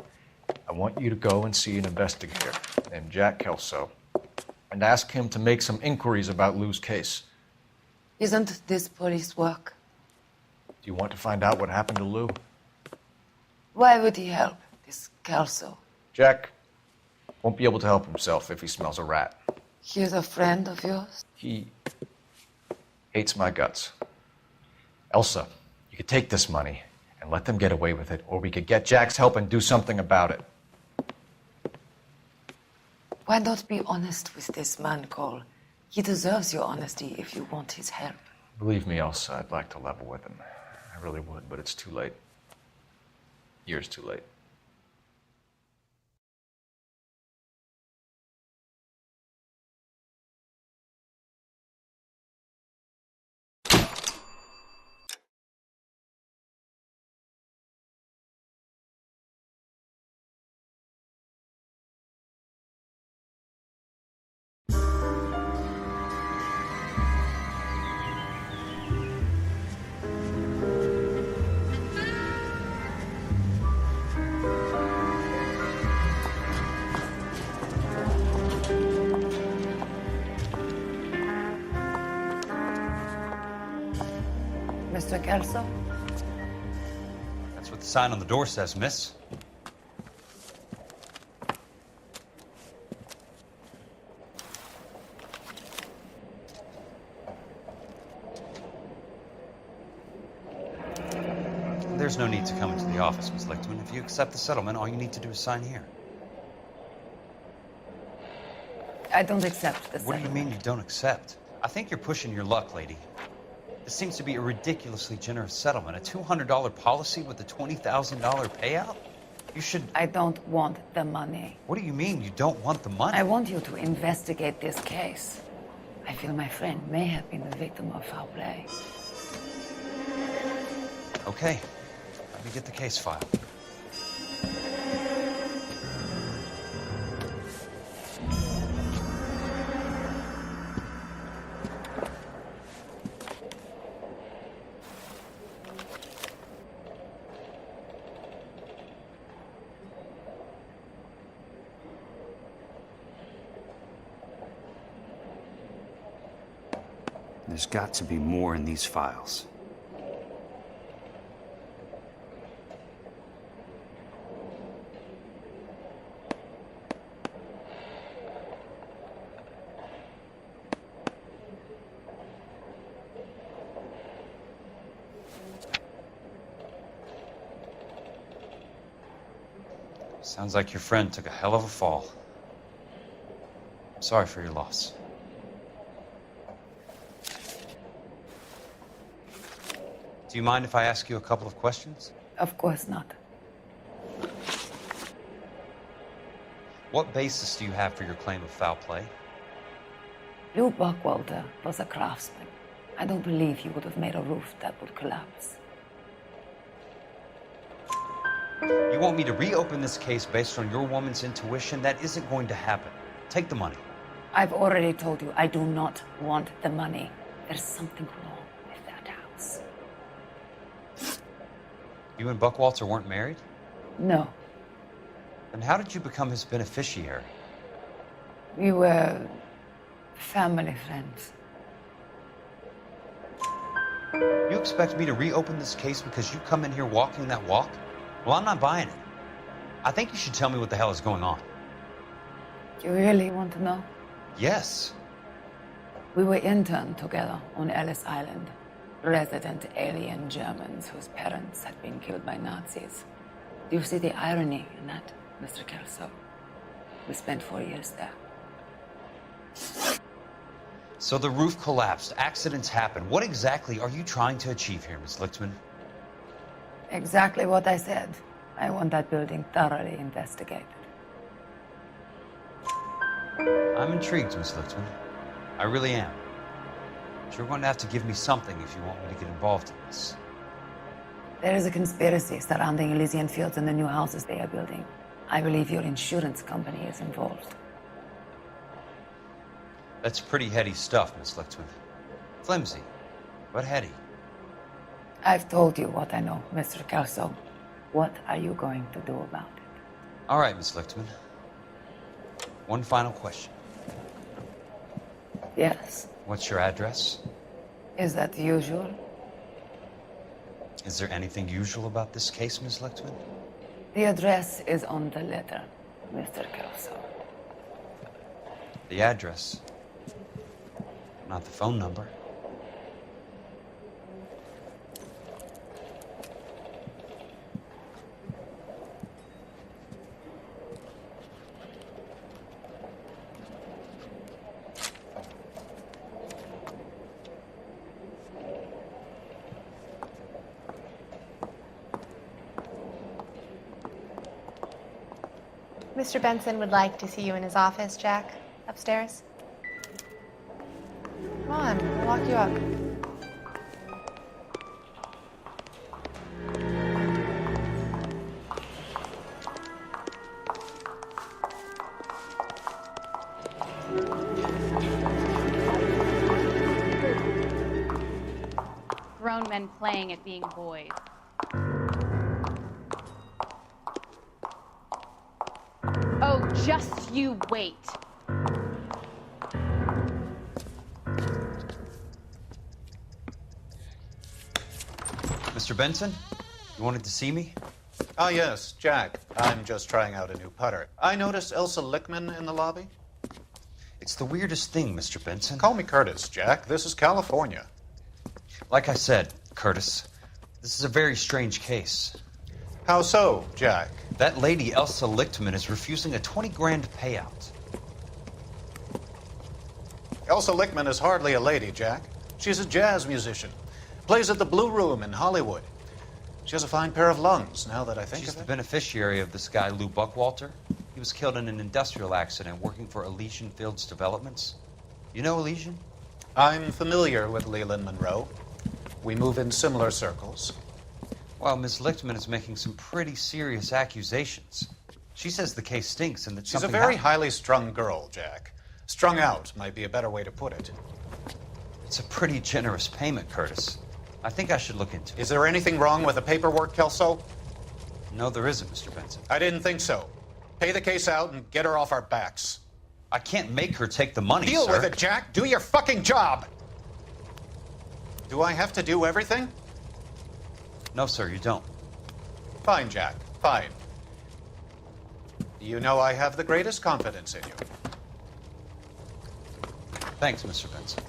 I want you to go and see an investigator named Jack Kelso and ask him to make some inquiries about Lou's case. Isn't this police work? Do you want to find out what happened to Lou? Why would he help, this Kelso? Jack won't be able to help himself if he smells a rat. He's a friend of yours? He hates my guts. Elsa, you could take this money and let them get away with it, or we could get Jack's help and do something about it. Why not be honest with this man, Cole? He deserves your honesty if you want his help. Believe me, Elsa, I'd like to level with him. I really would, but it's too late. Years too late. Mr. Kelso? That's what the sign on the door says, miss. There's no need to come into the office, Miss Lichtman. If you accept the settlement, all you need to do is sign here. I don't accept the What do you mean you don't accept? I think you're pushing your luck, lady. This seems to be a ridiculously generous settlement. A $200 policy with a $20,000 payout? You should... I don't want the money. What do you mean you don't want the money? I want you to investigate this case. I feel my friend may have been the victim of foul play. Okay. Let me get the case file. There's got to be more in these files. Sounds like your friend took a hell of a fall. I'm sorry for your loss. Do you mind if I ask you a couple of questions? Of course not. What basis do you have for your claim of foul play? Lou Buckwalter was a craftsman. I don't believe he would have made a roof that would collapse. You want me to reopen this case based on your woman's intuition? That isn't going to happen. Take the money. I've already told you I do not want the money. There's something wrong with that house. You and Buckwalter weren't married? No, Then how did you become his beneficiary? we were family friends. You expect me to reopen this case because you come in here walking that walk? Well, I'm not buying it. I think you should tell me what the hell is going on. You really want to know? Yes. We were interned together on Ellis Island. Resident alien Germans whose parents had been killed by Nazis. Do you see the irony in that, Mr. Kelso? We spent 4 years there. So the roof collapsed, accidents happen. What exactly are you trying to achieve here, Miss Lichtman? Exactly what I said. I want that building thoroughly investigated. I'm intrigued, Miss Lichtman. I really am. But you're going to have to give me something if you want me to get involved in this. There is a conspiracy surrounding Elysian Fields and the new houses they are building. I believe your insurance company is involved. That's pretty heady stuff, Miss Lichtman. Flimsy, but heady. I've told you what I know, Mr. Kelso. What are you going to do about it? All right, Miss Lichtman. One final question. Yes. What's your address? Is that usual? Is there anything usual about this case, Miss Lichtman? The address is on the letter, Mr. Kelso. The address. Not the phone number. Mr. Benson would like to see you in his office, Jack. Upstairs. Come on, I'll walk you up. Grown men playing at being boys. Oh, just you wait. Mr. Benson, you wanted to see me? Ah, yes, Jack. I'm just trying out a new putter. I noticed Elsa Lichtman in the lobby. It's the weirdest thing, Mr. Benson. Call me Curtis, Jack. This is California. Like I said, Curtis, this is a very strange case. How so, Jack? That lady, Elsa Lichtman, is refusing a 20 grand payout. Elsa Lichtman is hardly a lady, Jack. She's a jazz musician. Plays at the Blue Room in Hollywood. She has a fine pair of lungs, now that I think She's of it. the beneficiary of this guy, Lou Buckwalter. He was killed in an industrial accident working for Elysian Fields Developments. You know Elysian? I'm familiar with Leland Monroe. We move in similar circles. Well, Miss Lichtman is making some pretty serious accusations. She says the case stinks and that She's a something very happened. highly strung girl, Jack. Strung out might be a better way to put it. It's a pretty generous payment, Curtis. I think I should look into it. Is there anything wrong with the paperwork, Kelso? No, there isn't, Mr. Benson. I didn't think so. Pay the case out and get her off our backs. I can't make her take the money, Deal sir. with it, Jack. Do your fucking job. Do I have to do everything? No, sir, you don't. Fine, Jack. Fine. You know I have the greatest confidence in you. Thanks, Mr. Benson.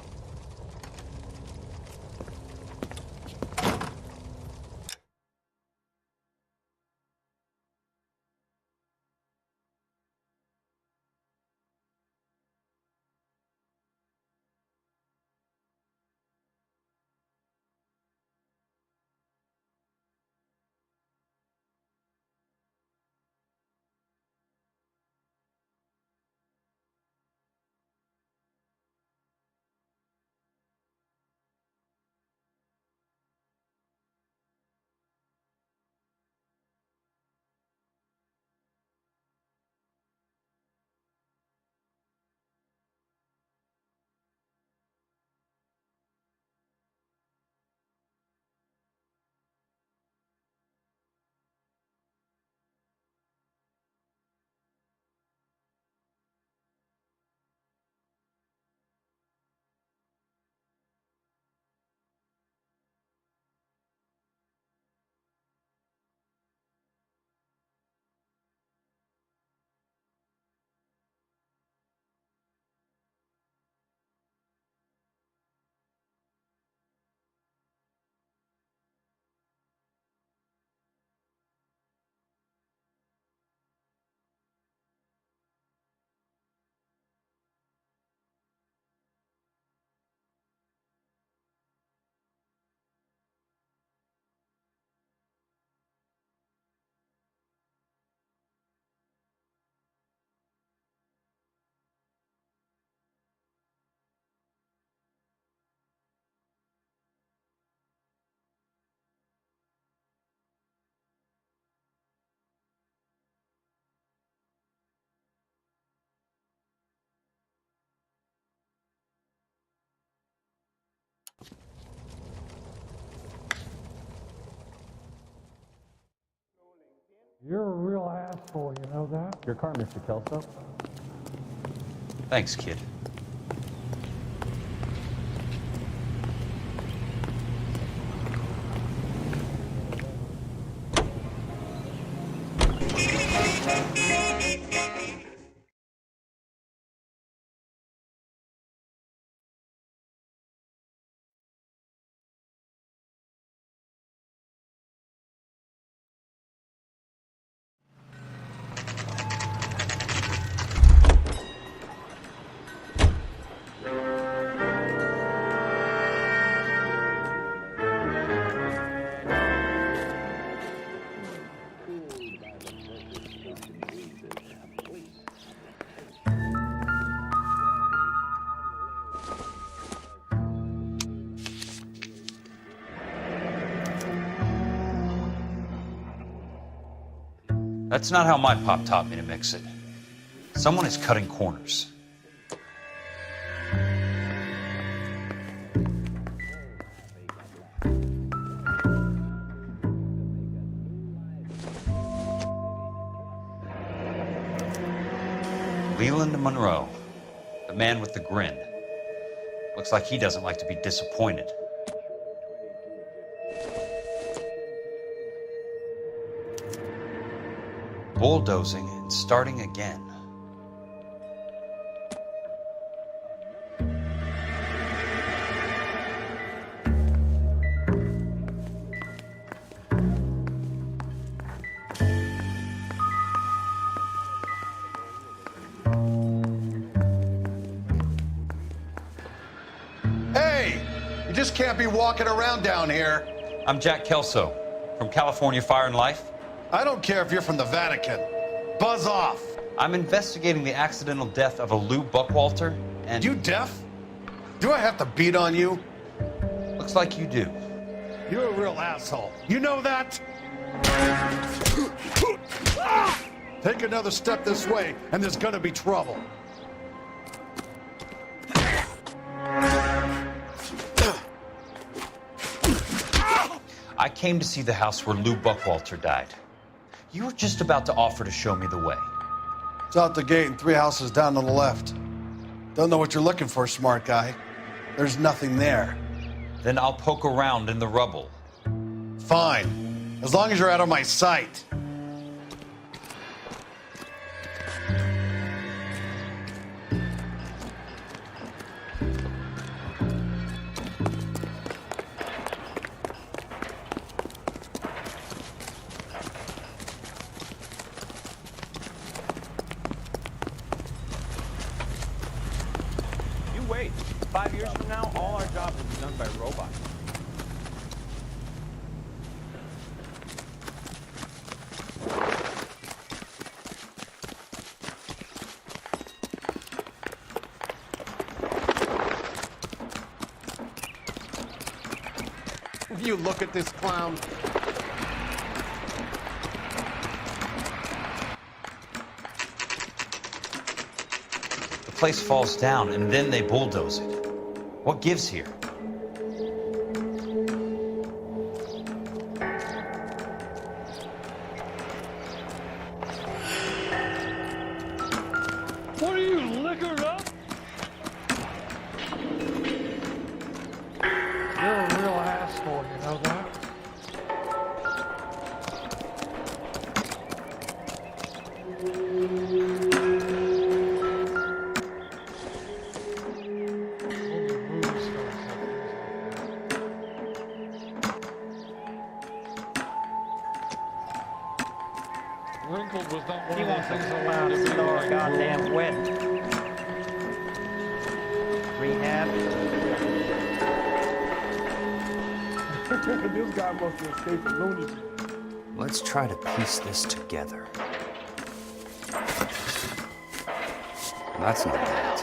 asshole, you know that? Your car, Mr. Kelso. Thanks, kid. That's not how my pop taught me to mix it. Someone is cutting corners. Leland Monroe, the man with the grin. Looks like he doesn't like to be disappointed. Bulldozing and starting again. Hey! You just can't be walking around down here. I'm Jack Kelso from California Fire and Life. I don't care if you're from the Vatican. Buzz off. I'm investigating the accidental death of a Lou Buckwalter, and... You deaf? Do I have to beat on you? Looks like you do. You're a real asshole. You know that? Take another step this way, and there's gonna be trouble. I came to see the house where Lou Buckwalter died. You were just about to offer to show me the way. It's out the gate and 3 houses down on the left. Don't know what you're looking for, smart guy. There's nothing there. Then I'll poke around in the rubble. Fine, as long as you're out of my sight. Wait, 5 years from now, all our jobs will be done by robots. You look at this clown. The place falls down, and then they bulldoze it. What gives here? What are you, liquored up? You're a real asshole, you know that? Wrinkled was not one He of wants the us things allowed to store goddamn wet. Rehab. This guy must have escaped a lunatic. Let's try to piece this together. That's not bad.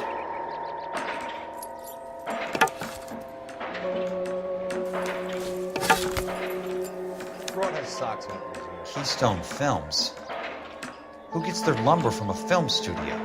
Broad has socks on. Keystone Films. Who gets their lumber from a film studio?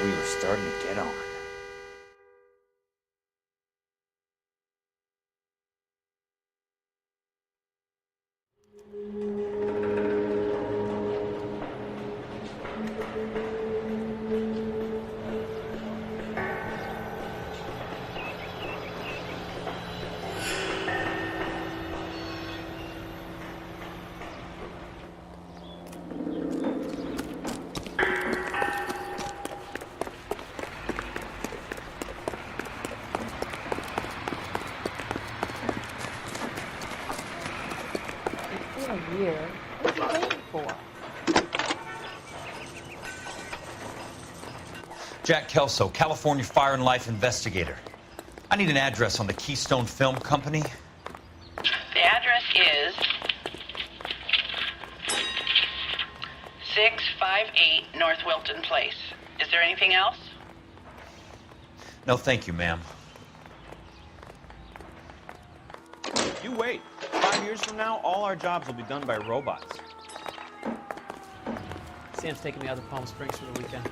we were starting to get on. Jack Kelso, California Fire and Life investigator. I need an address on the Keystone Film Company. The address is 658 North Wilton Place. Is there anything else? No, thank you, ma'am. You wait. 5 years from now, all our jobs will be done by robots. Sam's taking me out to Palm Springs for the weekend.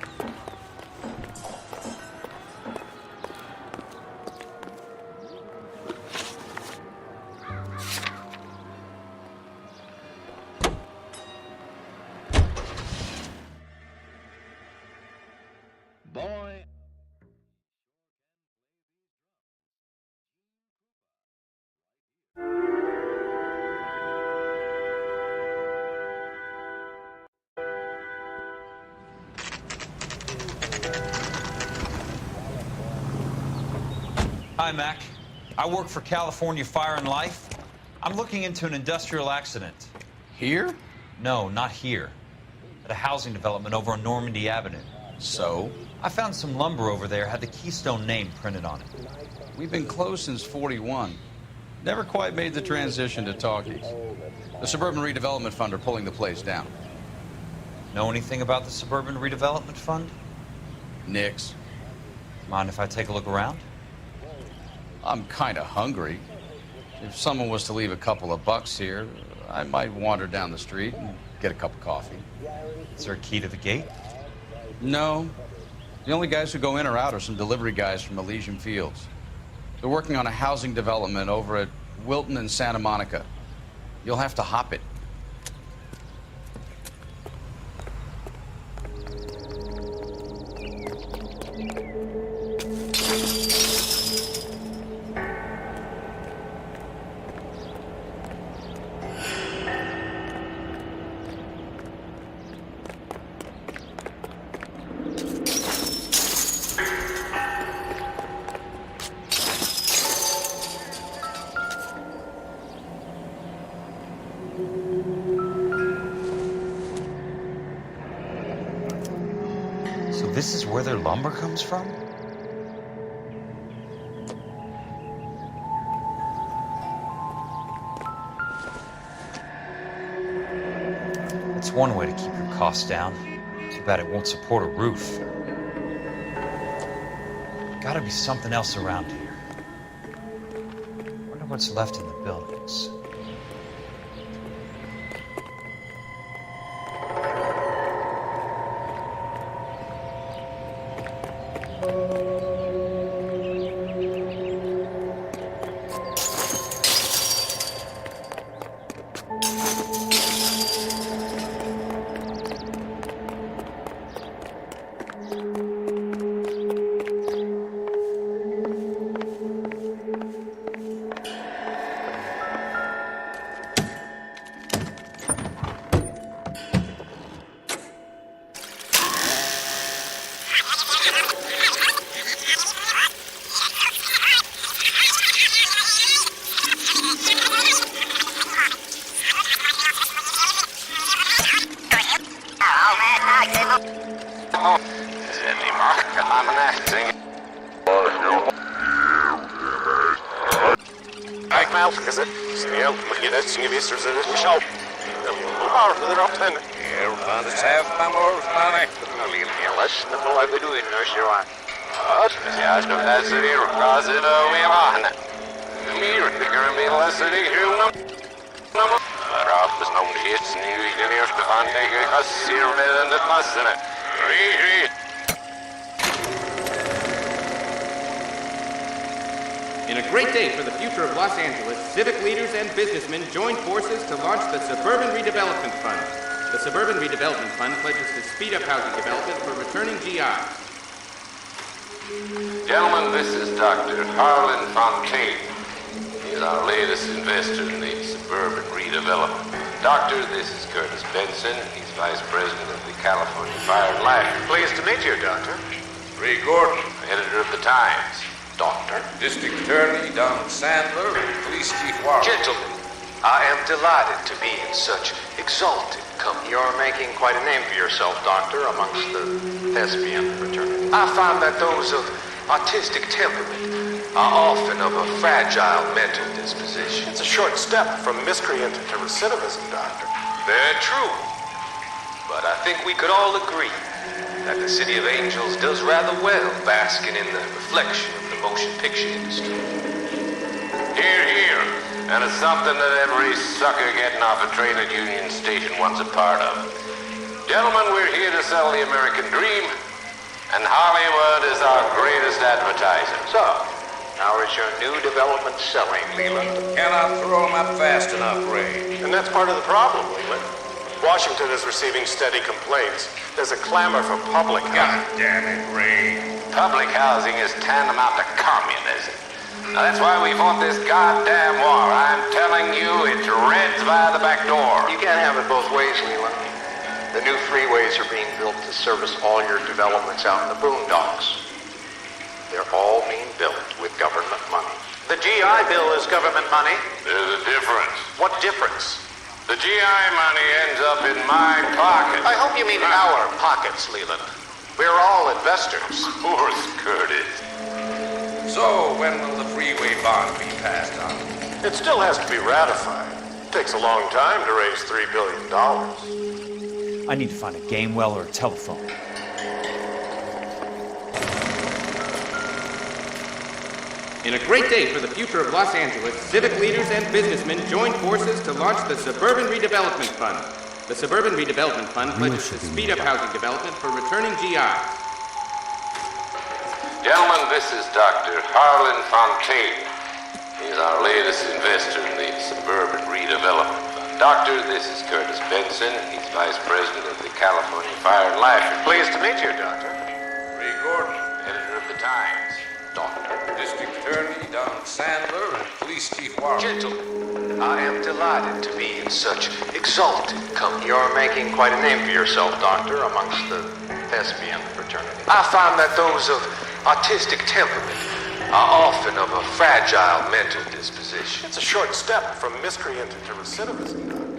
Boy. Hi, Mac. I work for California Fire and Life. I'm looking into an industrial accident. Here? No, not here. At a housing development over on Normandy Avenue. So? I found some lumber over there, had the Keystone name printed on it. We've been closed since '41. Never quite made the transition to talkies. The Suburban Redevelopment Fund are pulling the place down. Know anything about the Suburban Redevelopment Fund? Nix. Mind if I take a look around? I'm kind of hungry. If someone was to leave a couple of bucks here, I might wander down the street and get a cup of coffee. Is there a key to the gate? No. The only guys who go in or out are some delivery guys from Elysian Fields. They're working on a housing development over at Wilton and Santa Monica. You'll have to hop it. So this is where their lumber comes from? It's one way to keep your costs down. Too bad it won't support a roof. Gotta be something else around here. Wonder what's left in the buildings. In a great day for the future of Los Angeles, civic leaders and businessmen joined forces to launch the Suburban Redevelopment Fund. The Suburban Redevelopment Fund pledges to speed up housing development for returning GIs. Gentlemen, this is Dr. Harlan Fontaine. He's our latest investor in the Suburban Redevelopment. Doctor, this is Curtis Benson. He's Vice President of the California Fire and Life. Pleased to meet you, Doctor. Ray Gordon, editor of the Times. Doctor. District Attorney Donald Sandler and Police Chief Warren. Gentlemen, I am delighted to be in such exalted company. You're making quite a name for yourself, Doctor, amongst the thespian fraternity. I find that those of artistic temperament are often of a fragile mental disposition. It's a short step from miscreant to recidivism, Doctor. Very true. But I think we could all agree that the City of Angels does rather well basking in the reflection of the motion picture industry. Hear, hear. And it's something that every sucker getting off a train at Union Station wants a part of. Gentlemen, we're here to sell the American dream, and Hollywood is our greatest advertiser. So, how is your new development selling, Leland? Cannot throw them up fast enough, Ray. And that's part of the problem, Leland. Washington is receiving steady complaints. There's a clamor for public housing. God damn it, Ray. Public housing is tantamount to communism. Now that's why we fought this goddamn war. I'm telling you, it's Reds via the back door. You can't have it both ways, Leland. The new freeways are being built to service all your developments out in the boondocks. They're all being built with government money. The GI Bill is government money. There's a difference. What difference? The GI money ends up in my pocket. I hope you mean our pockets, Leland. We're all investors. Of course, Curtis. So, when will the freeway bond be passed on? It still has to be ratified. It takes a long time to raise $3 billion. I need to find a game well or a telephone. In a great day for the future of Los Angeles, civic leaders and businessmen joined forces to launch the Suburban Redevelopment Fund. The Suburban Redevelopment Fund pledges to speed up housing development for returning GIs. Gentlemen, this is Dr. Harlan Fontaine. He's our latest investor in the Suburban Redevelopment Fund. Doctor, this is Curtis Benson. He's Vice President of the California Fire and Life. Pleased to meet you, Doctor. Ray Gordon, editor of the Times. Doctor. District Attorney Donald Sandler and Police Chief Warren. Gentlemen, I am delighted to be in such exalted company. You're making quite a name for yourself, Doctor, amongst the thespian fraternity. I find that those of artistic temperament are often of a fragile mental disposition. It's a short step from miscreant to recidivism, Doctor.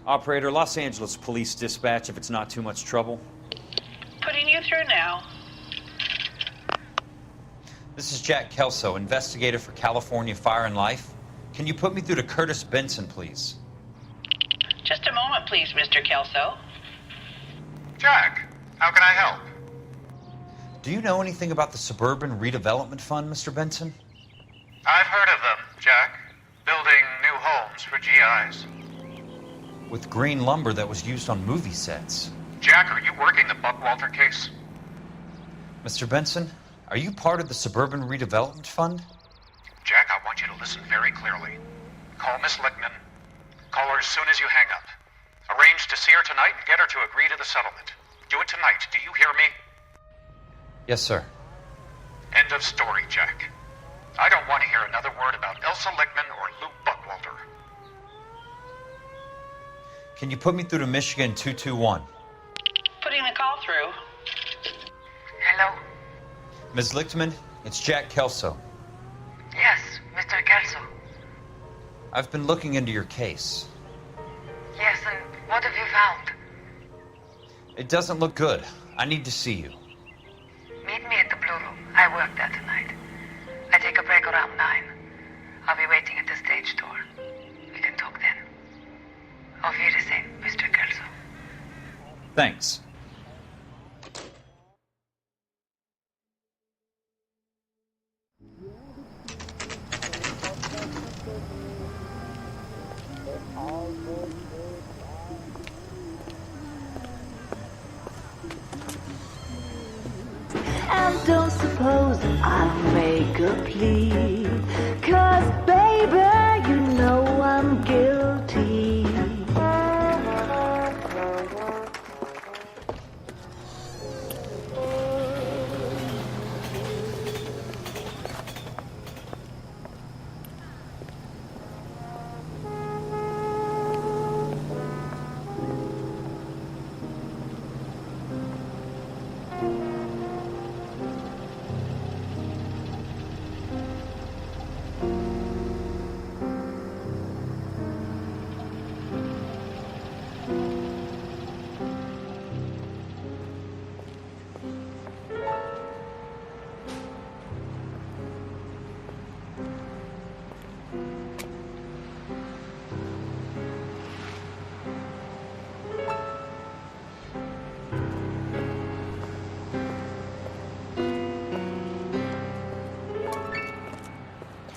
Operator, Los Angeles Police Dispatch, if it's not too much trouble. Putting you through now. This is Jack Kelso, investigator for California Fire and Life. Can you put me through to Curtis Benson, please? Just a moment, please, Mr. Kelso. Jack, how can I help? Do you know anything about the Suburban Redevelopment Fund, Mr. Benson? I've heard of them, Jack. Building new homes for GIs. With green lumber that was used on movie sets. Jack, are you working the Buckwalter case? Mr. Benson, are you part of the Suburban Redevelopment Fund? Jack, I want you to listen very clearly. Call Miss Lickman. Call her as soon as you hang up. Arrange to see her tonight and get her to agree to the settlement. Do it tonight. Do you hear me? Yes, sir. End of story, Jack. I don't want to hear another word about Elsa Lickman or Luke Buckwalter. Can you put me through to Michigan 221? Putting the call through. Hello? Ms. Lichtman, it's Jack Kelso. Yes, Mr. Kelso. I've been looking into your case. Yes, and what have you found? It doesn't look good. I need to see you. Meet me at the Blue Room. I work there tonight. I take a break around 9. I'll be waiting at the stage door. We can talk then. Auf Wiedersehen, Mr. Kelso. Thanks. And don't suppose I'll make a plea, 'cause baby, you know I'm guilty.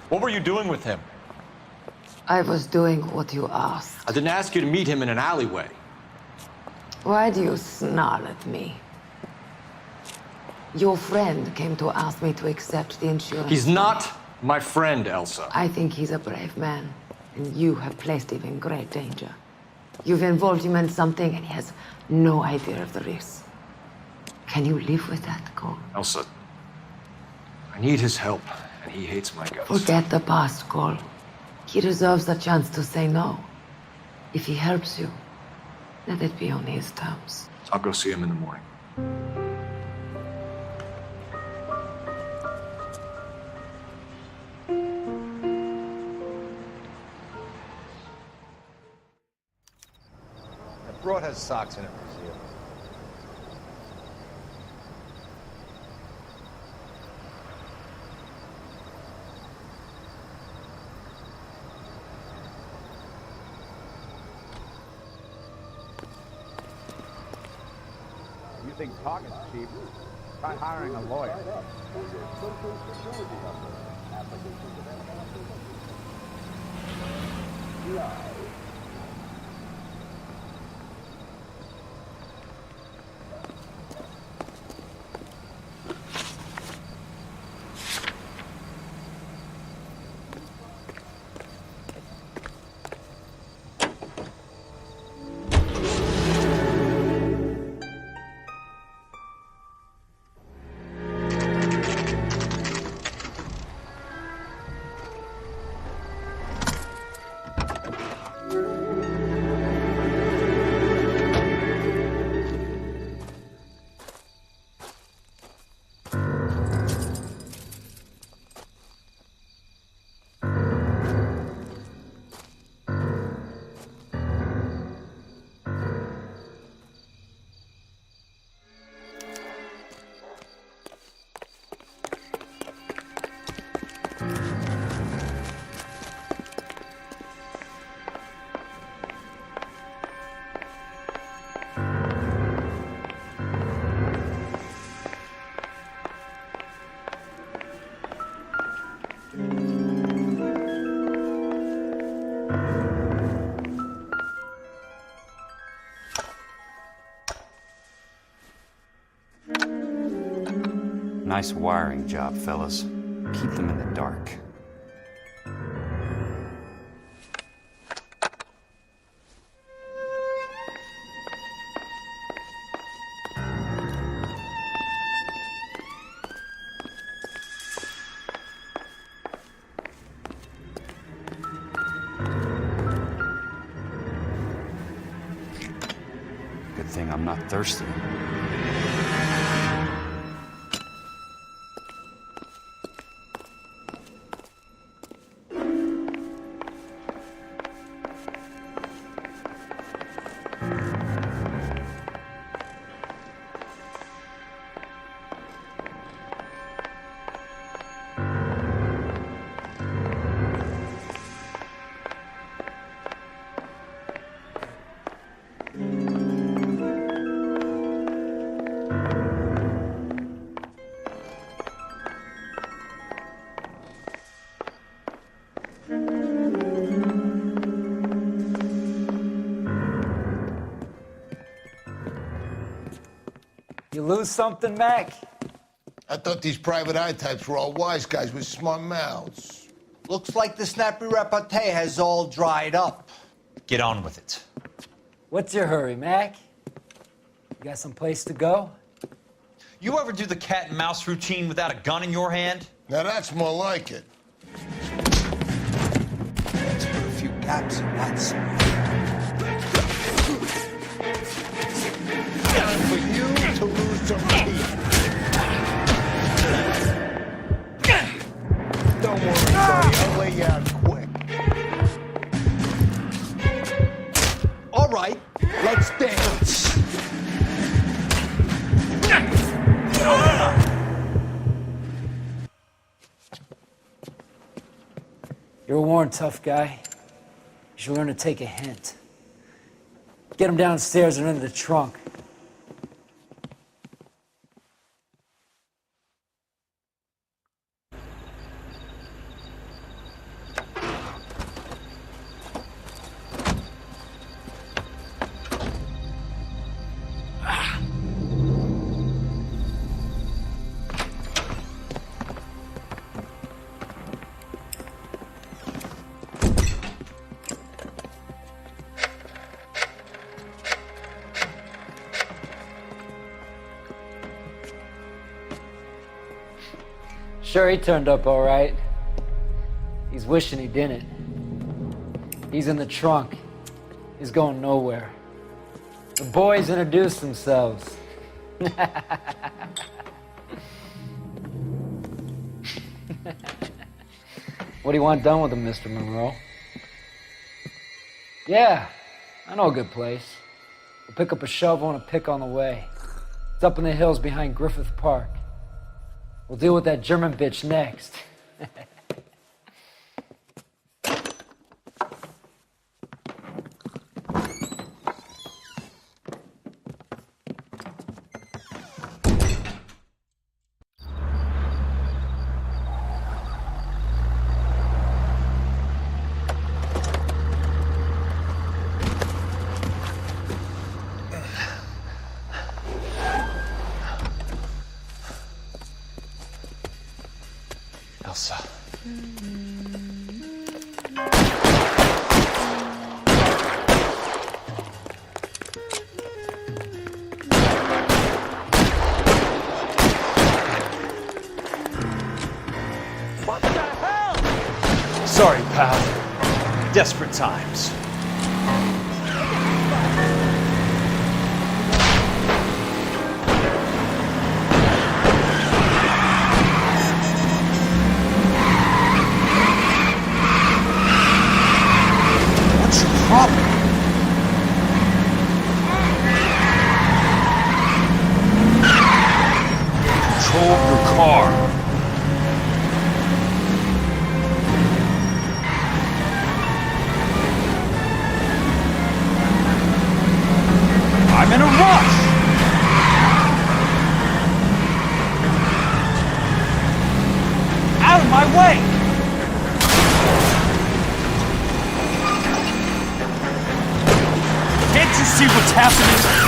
What were you doing with him? I was doing what you asked. I didn't ask you to meet him in an alleyway. Why do you snarl at me? Your friend came to ask me to accept the insurance. He's not my friend, Elsa. I think he's a brave man, and you have placed him in great danger. You've involved him in something, and he has no idea of the risk. Can you live with that, Cole? Elsa, I need his help, and he hates my guts. Forget the past, Cole. He deserves the chance to say no. If he helps you, let it be on his terms. I'll go see him in the morning. That broad has socks in it for you. You think talking's cheap? Try hiring a lawyer. Nice wiring job, fellas. Keep them in the dark. Good thing I'm not thirsty. You lose something, Mac? I thought these private eye types were all wise guys with smart mouths. Looks like the snappy repartee has all dried up. Get on with it. What's your hurry, Mac? You got some place to go? You ever do the cat and mouse routine without a gun in your hand? Now that's more like it. Let's put a few gaps in that side. Time for you to lose some teeth. Don't worry, buddy. I'll lay you out quick. All right, let's dance. You're a worn, tough guy. You should learn to take a hint. Get him downstairs and into the trunk. Sure, he turned up all right. He's wishing he didn't. He's in the trunk. He's going nowhere. The boys introduced themselves. What do you want done with him, Mr. Monroe? Yeah, I know a good place. We'll pick up a shovel and a pick on the way. It's up in the hills behind Griffith Park. We'll deal with that German bitch next. Elsa. What the hell? Sorry, pal. Desperate times. Control your car. I'm in a rush. Out of my way. Can't you see what's happening?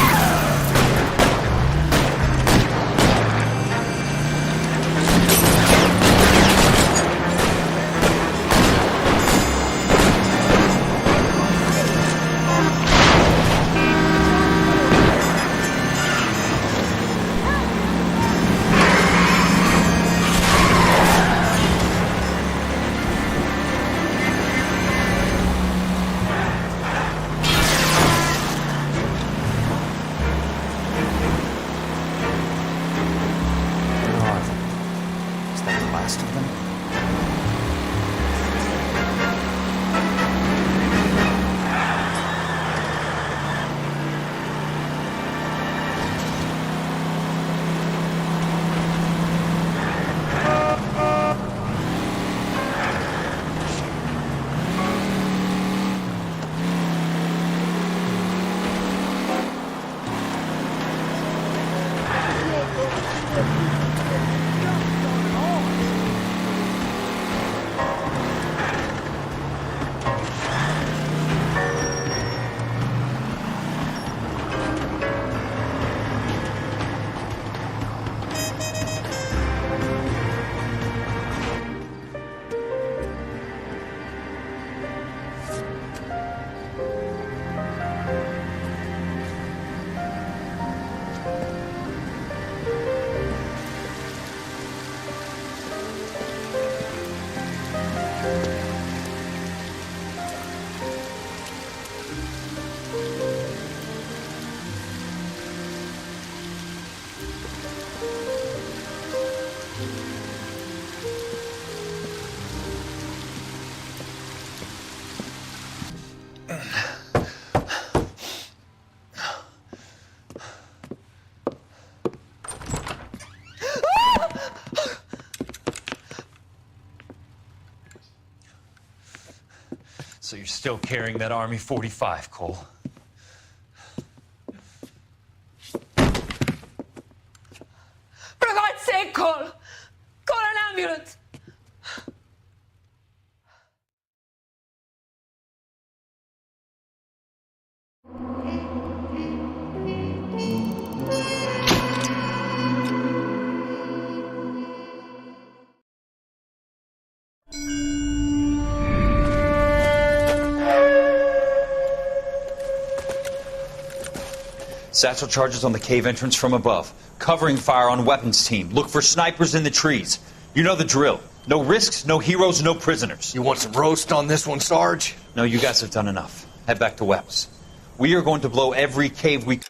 So you're still carrying that Army 45, Cole? For God's sake, Cole! Call an ambulance! Satchel charges on the cave entrance from above. Covering fire on weapons team. Look for snipers in the trees. You know the drill. No risks, no heroes, no prisoners. You want some roast on this one, Sarge? No, you guys have done enough. Head back to Weps. We are going to blow every cave we...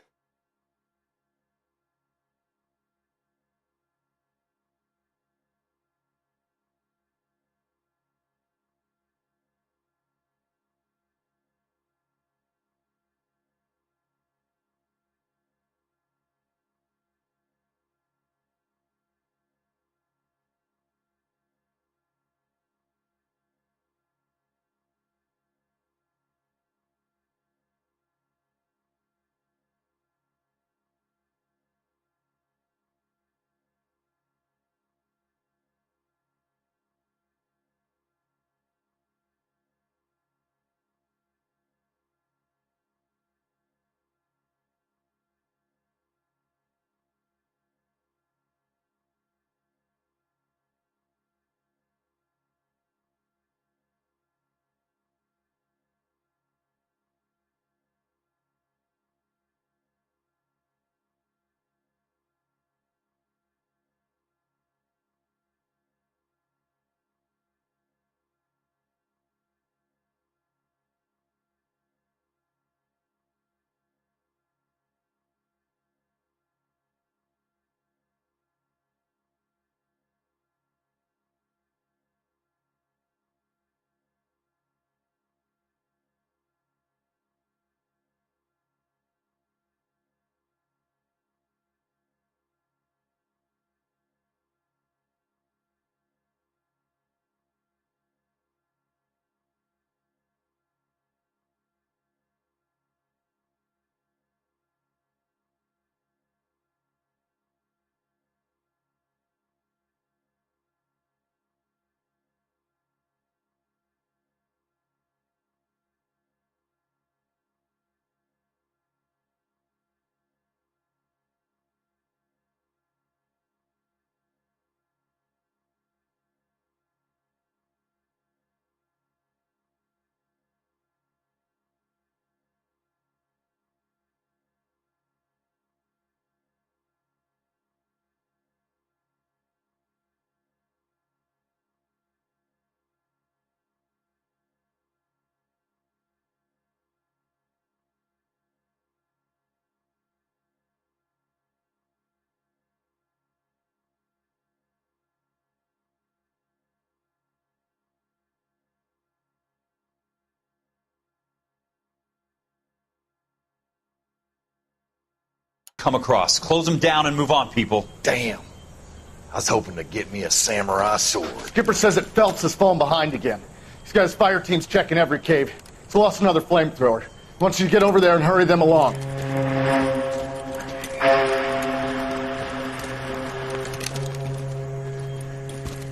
Come across. Close them down and move on, people. Damn. I was hoping to get me a samurai sword. Skipper says that Phelps has fallen behind again. He's got his fire teams checking every cave. He's lost another flamethrower. He wants you to get over there and hurry them along.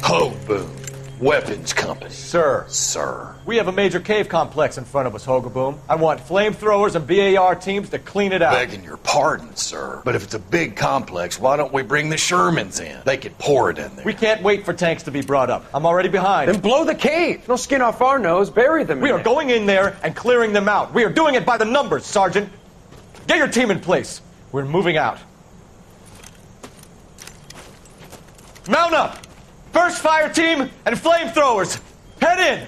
Ho, boom. Weapons company. Sir. Sir. We have a major cave complex in front of us, Hogaboom. I want flamethrowers and BAR teams to clean it out. Begging your pardon, sir. But if it's a big complex, why don't we bring the Shermans in? They could pour it in there. We can't wait for tanks to be brought up. I'm already behind. Then blow the cave. No skin off our nose. Bury them. We are going in there and clearing them out. We are doing it by the numbers, Sergeant. Get your team in place. We're moving out. Mount up! First fire team and flamethrowers. Head in!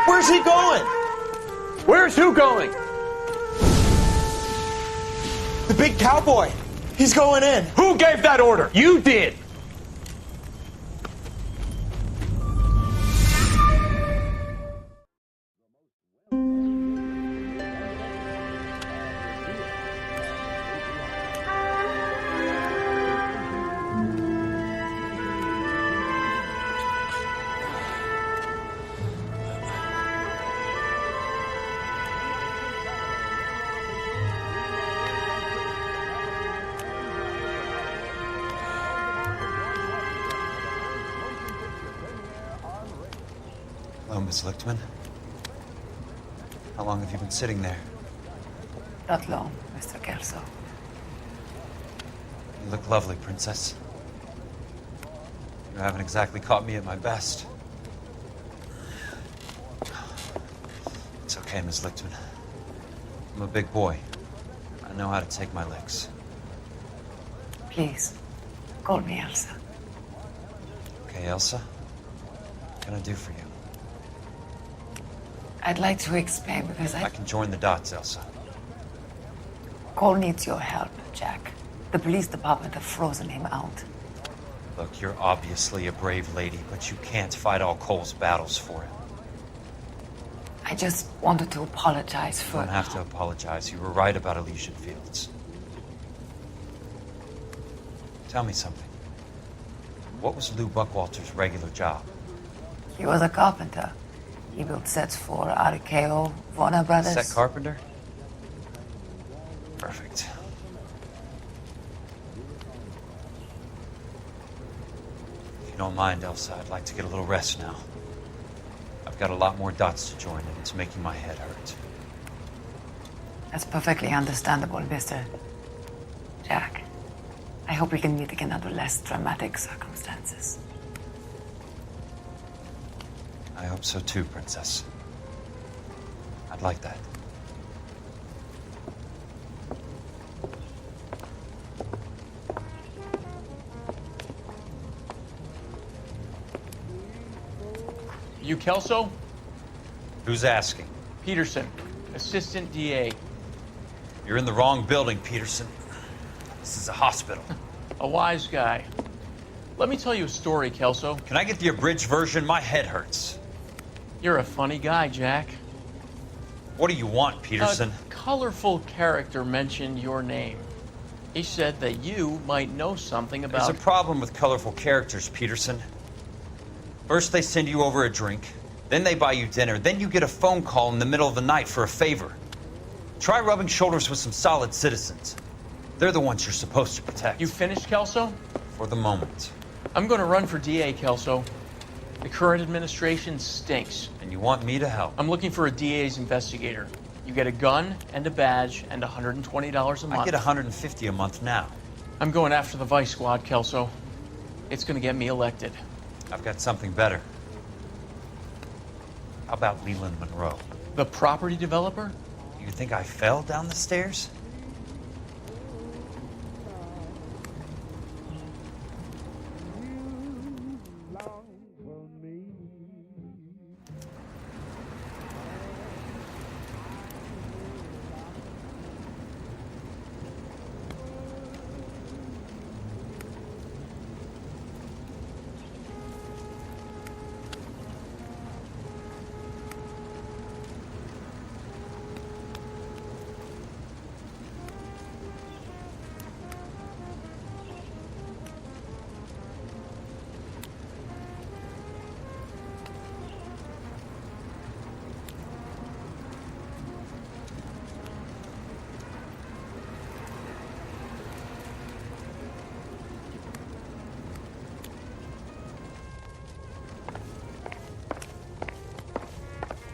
Where's he going? Where's who going? The big cowboy. He's going in. Who gave that order? You did. Hello, Miss Lichtman. How long have you been sitting there? Not long, Mr. Kelso. You look lovely, Princess. You haven't exactly caught me at my best. It's okay, Miss Lichtman. I'm a big boy. I know how to take my licks. Please, call me Elsa. Okay, Elsa? What can I do for you? I'd like to explain because I can join the dots, Elsa. Cole needs your help, Jack. The police department have frozen him out. Look, you're obviously a brave lady, but you can't fight all Cole's battles for him. I just wanted to apologize for... You don't have to apologize. You were right about Elysian Fields. Tell me something. What was Lou Buckwalter's regular job? He was a carpenter. He built sets for RKO, Warner Brothers. Set carpenter? Perfect. If you don't mind, Elsa, I'd like to get a little rest now. I've got a lot more dots to join, and it's making my head hurt. That's perfectly understandable, Mr. Jack. I hope we can meet again under less dramatic circumstances. I hope so too, Princess. I'd like that. You Kelso? Who's asking? Peterson, Assistant DA. You're in the wrong building, Peterson. This is a hospital. A wise guy. Let me tell you a story, Kelso. Can I get the abridged version? My head hurts. You're a funny guy, Jack. What do you want, Peterson? A colorful character mentioned your name. He said that you might know something about... There's a problem with colorful characters, Peterson. First they send you over a drink, then they buy you dinner, then you get a phone call in the middle of the night for a favor. Try rubbing shoulders with some solid citizens. They're the ones you're supposed to protect. You finished, Kelso? For the moment. I'm going to run for DA, Kelso. The current administration stinks. And you want me to help? I'm looking for a DA's investigator. You get a gun and a badge and $120 a month. I get $150 a month now. I'm going after the Vice Squad, Kelso. It's going to get me elected. I've got something better. How about Leland Monroe? The property developer? You think I fell down the stairs?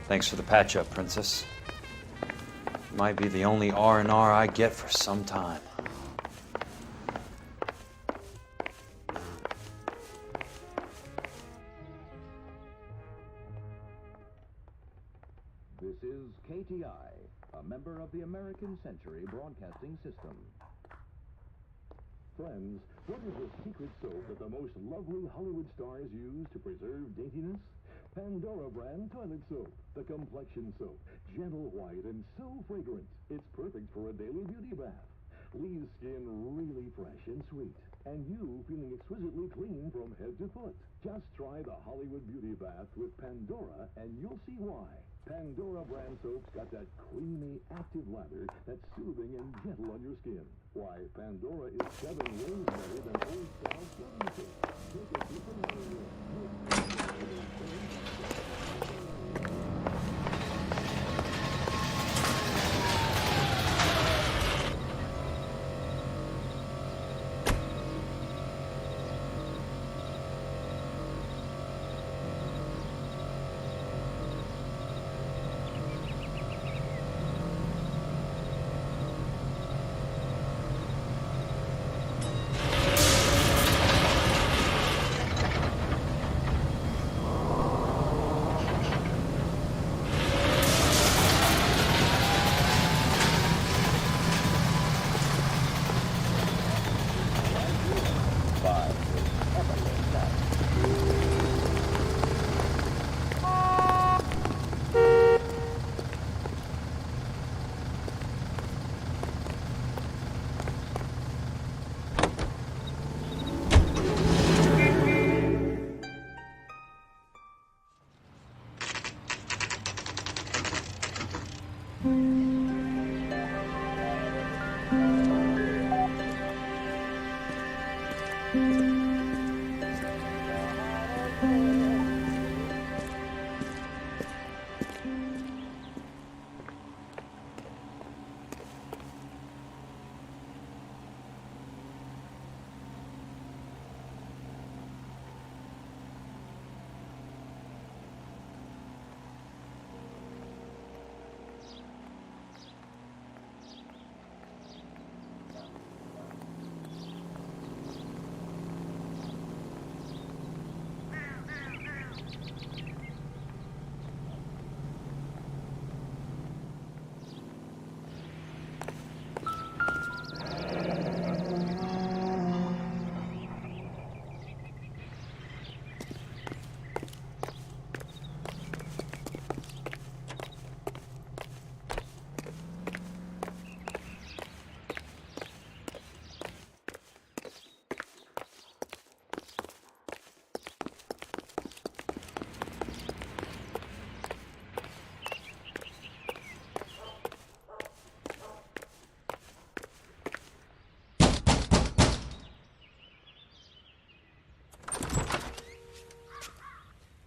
Thanks for the patch-up, Princess. Might be the only R&R I get for some time. This is KTI, a member of the American Century Broadcasting System. Friends, what is the secret soap that the most lovely Hollywood stars use to preserve daintiness? Pandora brand toilet soap, the complexion soap, gentle white and so fragrant. It's perfect for a daily beauty bath. Leaves skin really fresh and sweet, and you feeling exquisitely clean from head to foot. Just try the Hollywood Beauty Bath with Pandora and you'll see why. Pandora brand soap's got that creamy, active lather that's soothing and gentle on your skin. Why, Pandora is 7 ways better than old-style cleaning soap. Take a different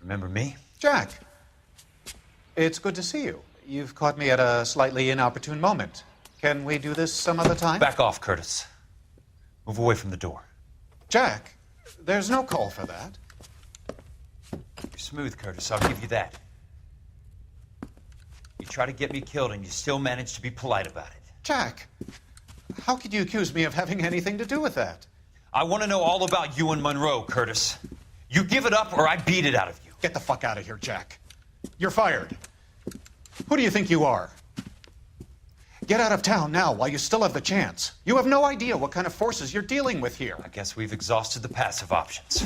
Remember me? Jack, it's good to see you. You've caught me at a slightly inopportune moment. Can we do this some other time? Back off, Curtis. Move away from the door. Jack, there's no call for that. You're smooth, Curtis. I'll give you that. You try to get me killed and you still manage to be polite about it. Jack, how could you accuse me of having anything to do with that? I want to know all about you and Monroe, Curtis. You give it up or I beat it out of you. Get the fuck out of here, Jack. You're fired. Who do you think you are? Get out of town now while you still have the chance. You have no idea what kind of forces you're dealing with here. I guess we've exhausted the passive options.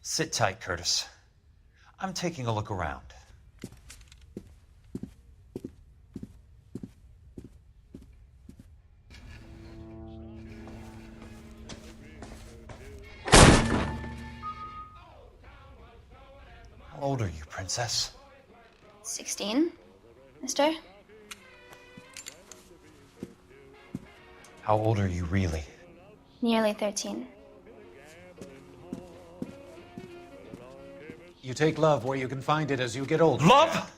Sit tight, Curtis. I'm taking a look around. How old are you, Princess? 16, mister? How old are you really? Nearly 13. You take love where you can find it as you get older. Love?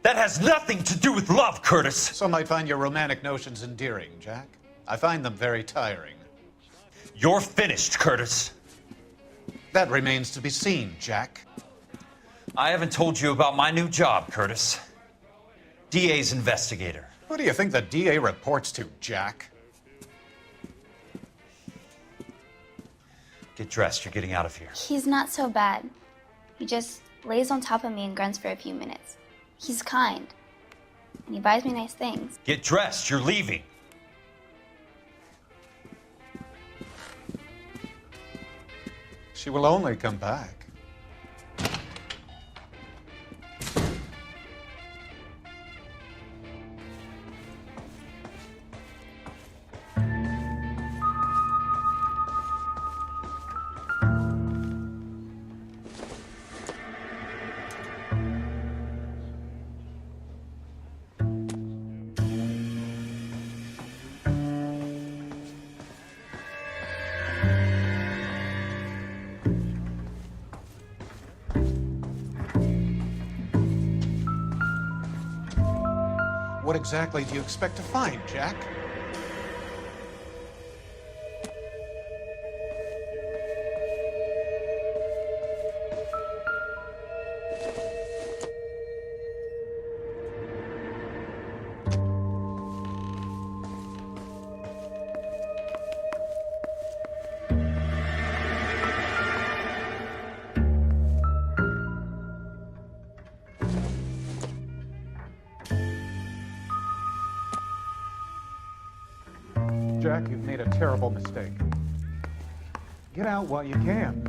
That has nothing to do with love, Curtis. Some might find your romantic notions endearing, Jack. I find them very tiring. You're finished, Curtis. That remains to be seen, Jack. I haven't told you about my new job, Curtis. DA's investigator. Who do you think the DA reports to, Jack? Get dressed. You're getting out of here. He's not so bad. He just lays on top of me and grunts for a few minutes. He's kind. And he buys me nice things. Get dressed. You're leaving. She will only come back. What exactly do you expect to find, Jack? Jack, you've made a terrible mistake. Get out while you can.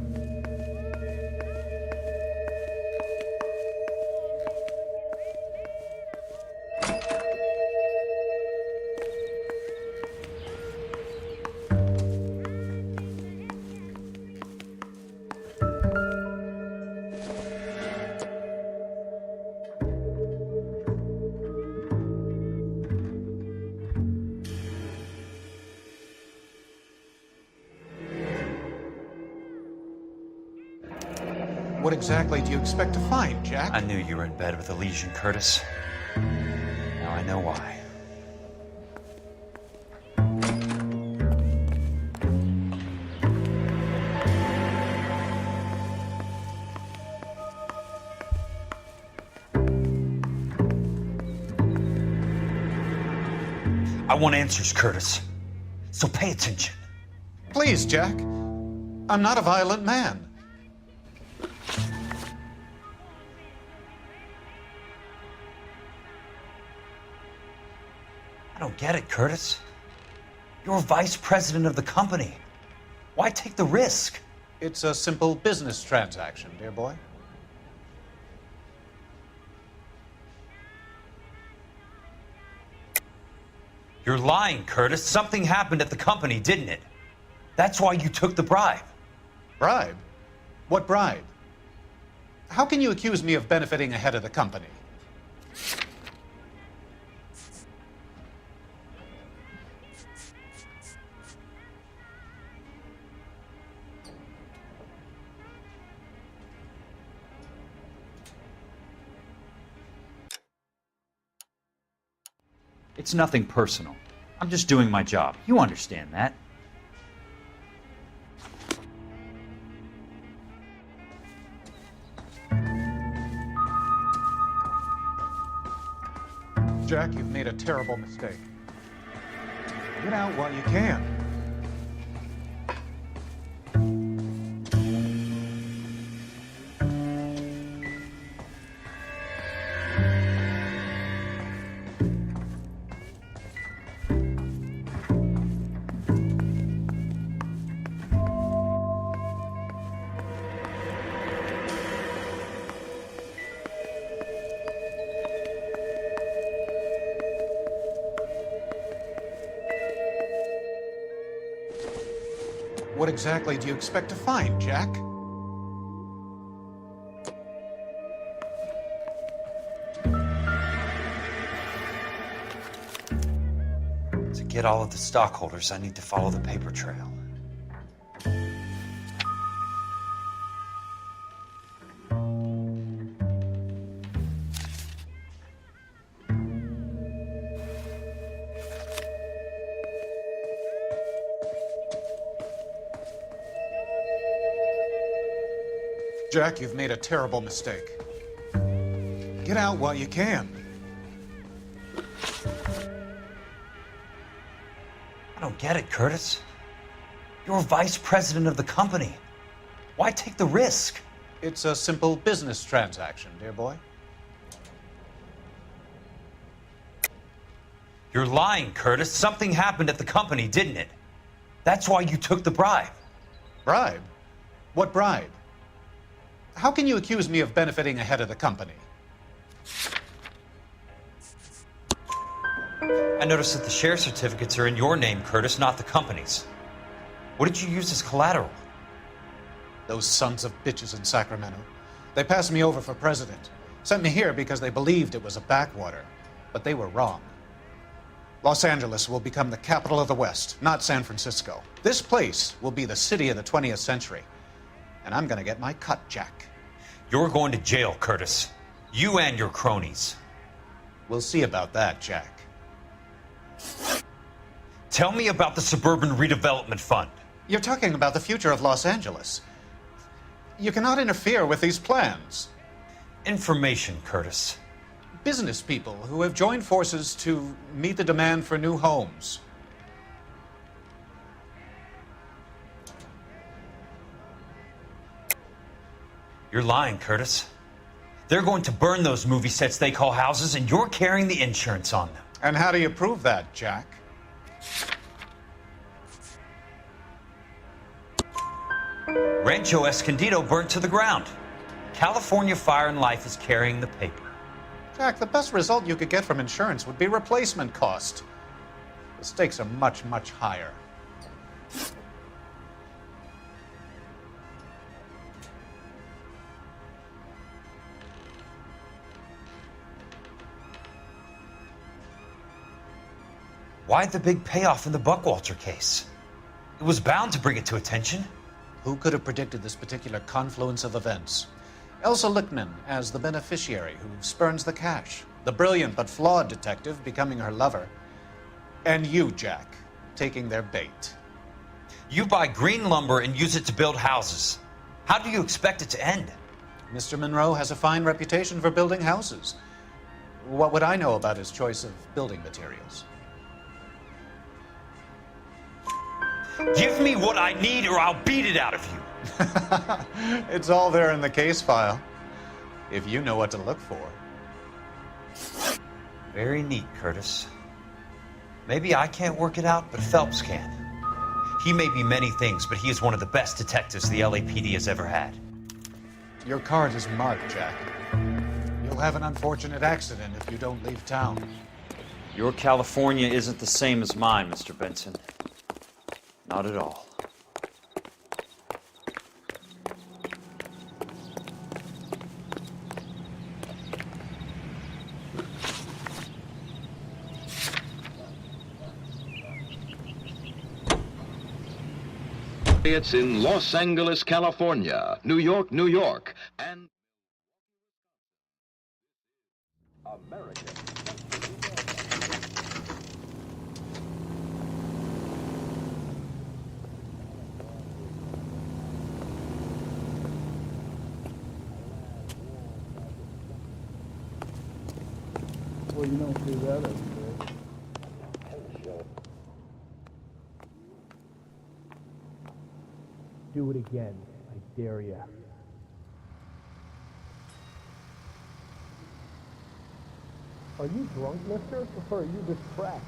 What exactly do you expect to find, Jack? I knew you were in bed with a lesion, Curtis. Now I know why. I want answers, Curtis. So pay attention. Please, Jack. I'm not a violent man. I don't get it, Curtis. You're vice president of the company. Why take the risk? It's a simple business transaction, dear boy. You're lying, Curtis. Something happened at the company, didn't it? That's why you took the bribe. Bribe? What bribe? How can you accuse me of benefiting ahead of the company? It's nothing personal. I'm just doing my job. You understand that. Jack, you've made a terrible mistake. Get out while you can. What exactly do you expect to find, Jack? To get all of the stockholders, I need to follow the paper trail. Jack, you've made a terrible mistake. Get out while you can. I don't get it, Curtis. You're vice president of the company. Why take the risk? It's a simple business transaction, dear boy. You're lying, Curtis. Something happened at the company, didn't it? That's why you took the bribe. Bribe? What bribe? How can you accuse me of benefiting ahead of the company? I noticed that the share certificates are in your name, Curtis, not the company's. What did you use as collateral? Those sons of bitches in Sacramento. They passed me over for president. Sent me here because they believed it was a backwater. But they were wrong. Los Angeles will become the capital of the West, not San Francisco. This place will be the city of the 20th century. And I'm gonna get my cut, Jack. You're going to jail, Curtis. You and your cronies. We'll see about that, Jack. Tell me about the Suburban Redevelopment Fund. You're talking about the future of Los Angeles. You cannot interfere with these plans. Information, Curtis. Business people who have joined forces to meet the demand for new homes. You're lying, Curtis. They're going to burn those movie sets they call houses, and you're carrying the insurance on them. And how do you prove that, Jack? Rancho Escondido burnt to the ground. California Fire and Life is carrying the paper. Jack, the best result you could get from insurance would be replacement cost. The stakes are much, much higher. Why the big payoff in the Buckwalter case? It was bound to bring it to attention. Who could have predicted this particular confluence of events? Elsa Lichtman as the beneficiary who spurns the cash. The brilliant but flawed detective becoming her lover. And you, Jack, taking their bait. You buy green lumber and use it to build houses. How do you expect it to end? Mr. Monroe has a fine reputation for building houses. What would I know about his choice of building materials? Give me what I need or I'll beat it out of you. It's all there in the case file, if you know what to look for. Very neat, Curtis. Maybe I can't work it out, but Phelps can. He may be many things, but he is one of the best detectives the LAPD has ever had. Your card is marked, Jack. You'll have an unfortunate accident if you don't leave town. Your California isn't the same as mine, Mr. Benson. Not at all. It's in Los Angeles, California, New York, New York, and America. Well, you don't see that every day. Do it again. I dare ya. Are you drunk, mister? Or are you distracted?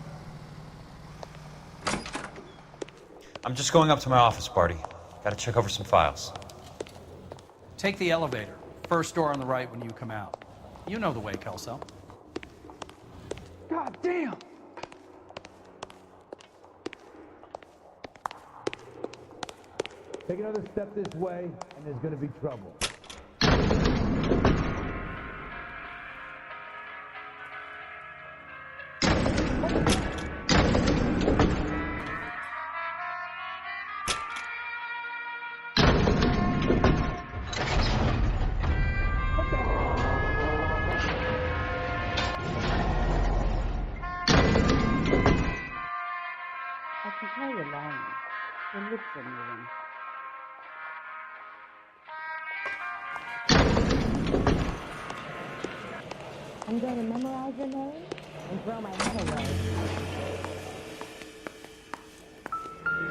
I'm just going up to my office, Barty. Gotta check over some files. Take the elevator. First door on the right when you come out. You know the way, Kelso. God damn! Take another step this way, and there's gonna be trouble. I can tell you're lying. Your lips are moving. I'm going to memorize your name and throw my head away.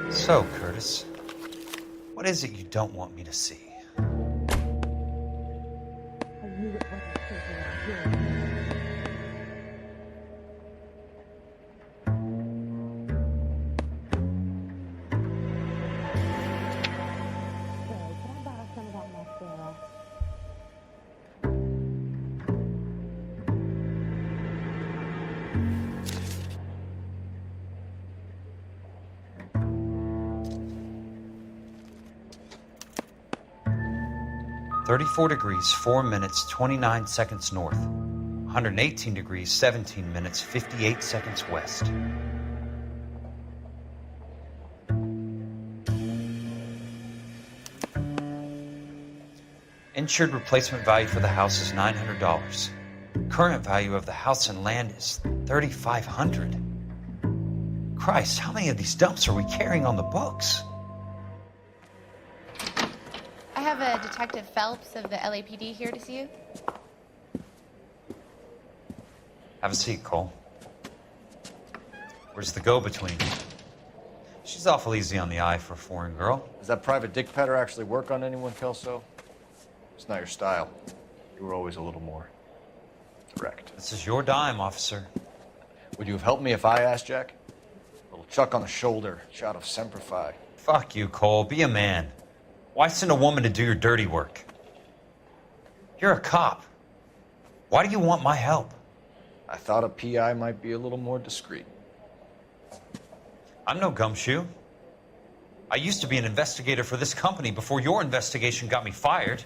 So, Curtis, what is it you don't want me to see? I knew it wasn't safe around here. Hey, can I borrow some of that mascara? $34 degrees, 4 minutes, 29 seconds north. 118 degrees, 17 minutes, 58 seconds west. Insured replacement value for the house is $900. Current value of the house and land is $3,500. Christ, how many of these dumps are we carrying on the books? I have a Detective Phelps of the LAPD here to see you. Have a seat, Cole. Where's the go-between? She's awful easy on the eye for a foreign girl. Does that private dick petter actually work on anyone, Kelso? It's not your style. You were always a little more direct. This is your dime, officer. Would you have helped me if I asked, Jack? A little chuck on the shoulder, shot of Semper Fi. Fuck you, Cole. Be a man. Why send a woman to do your dirty work? You're a cop. Why do you want my help? I thought a PI might be a little more discreet. I'm no gumshoe. I used to be an investigator for this company before your investigation got me fired.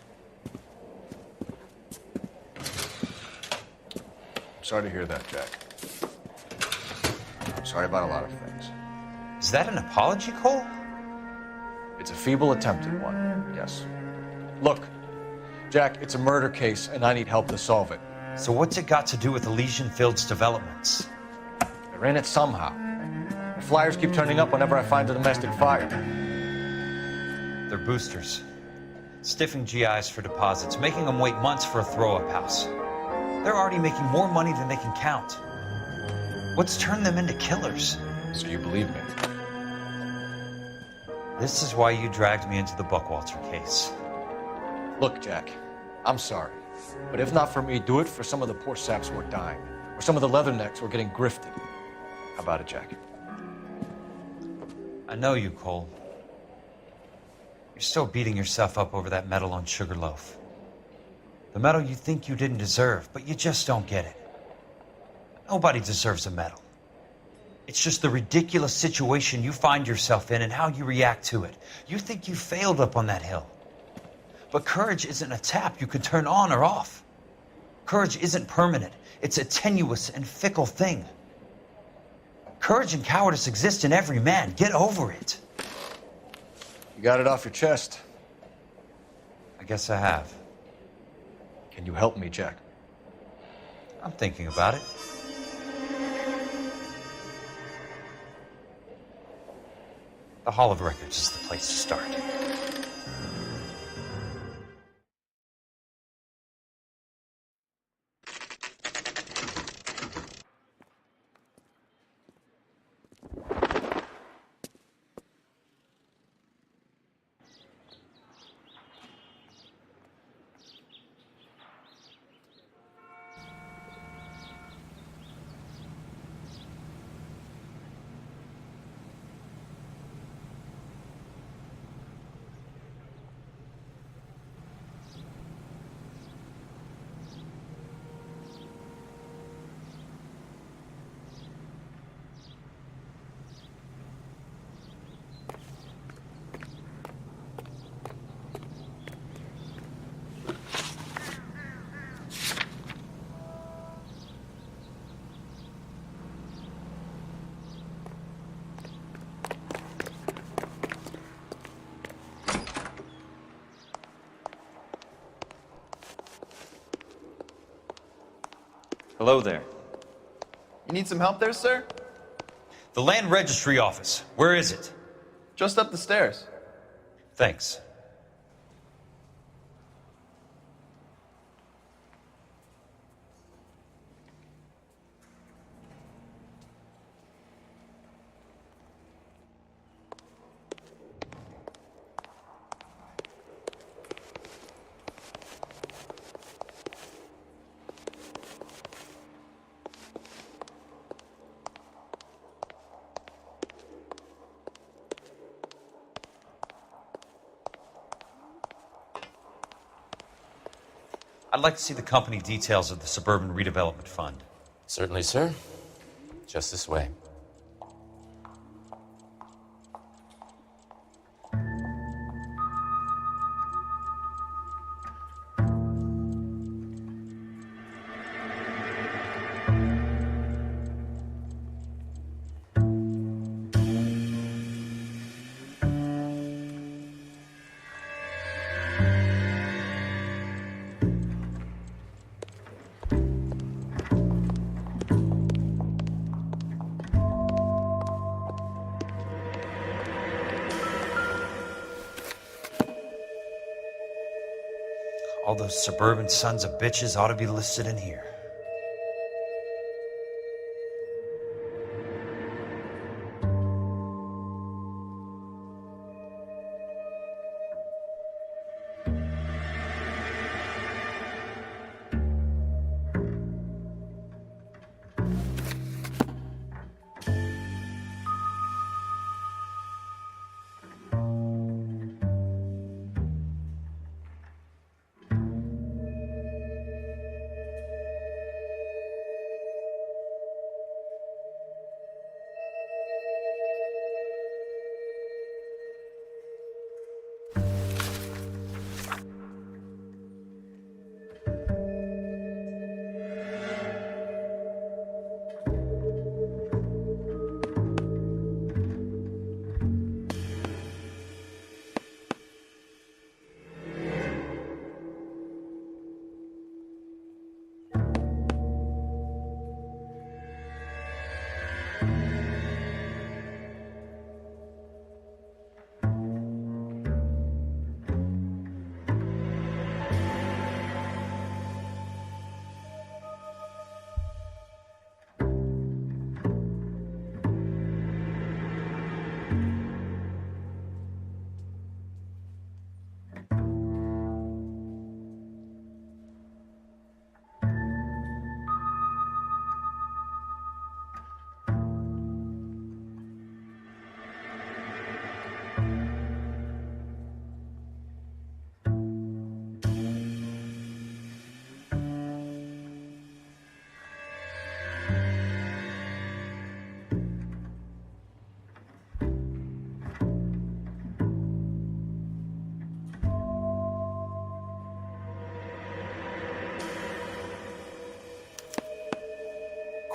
Sorry to hear that, Jack. I'm sorry about a lot of things. Is that an apology, Cole? It's a feeble attempt at one, yes. Look, Jack, it's a murder case, and I need help to solve it. So what's it got to do with Elysian Fields developments? They're in it somehow. The flyers keep turning up whenever I find a domestic fire. They're boosters. Stiffing GIs for deposits, making them wait months for a throw-up house. They're already making more money than they can count. What's turned them into killers? So you believe me? This is why you dragged me into the Buckwalter case. Look, Jack, I'm sorry. But if not for me, do it for some of the poor saps who are dying. Or some of the leathernecks who are getting grifted. How about it, Jack? I know you, Cole. You're still beating yourself up over that medal on Sugarloaf. The medal you think you didn't deserve, but you just don't get it. Nobody deserves a medal. It's just the ridiculous situation you find yourself in and how you react to it. You think you failed up on that hill. But courage isn't a tap you can turn on or off. Courage isn't permanent. It's a tenuous and fickle thing. Courage and cowardice exist in every man. Get over it. You got it off your chest. I guess I have. Can you help me, Jack? I'm thinking about it. The Hall of Records is the place to start. Hello there. You need some help there, sir? The Land Registry Office. Where is it? Just up the stairs. Thanks. I'd like to see the company details of the Suburban Redevelopment Fund. Certainly, sir. Just this way. All those suburban sons of bitches ought to be listed in here.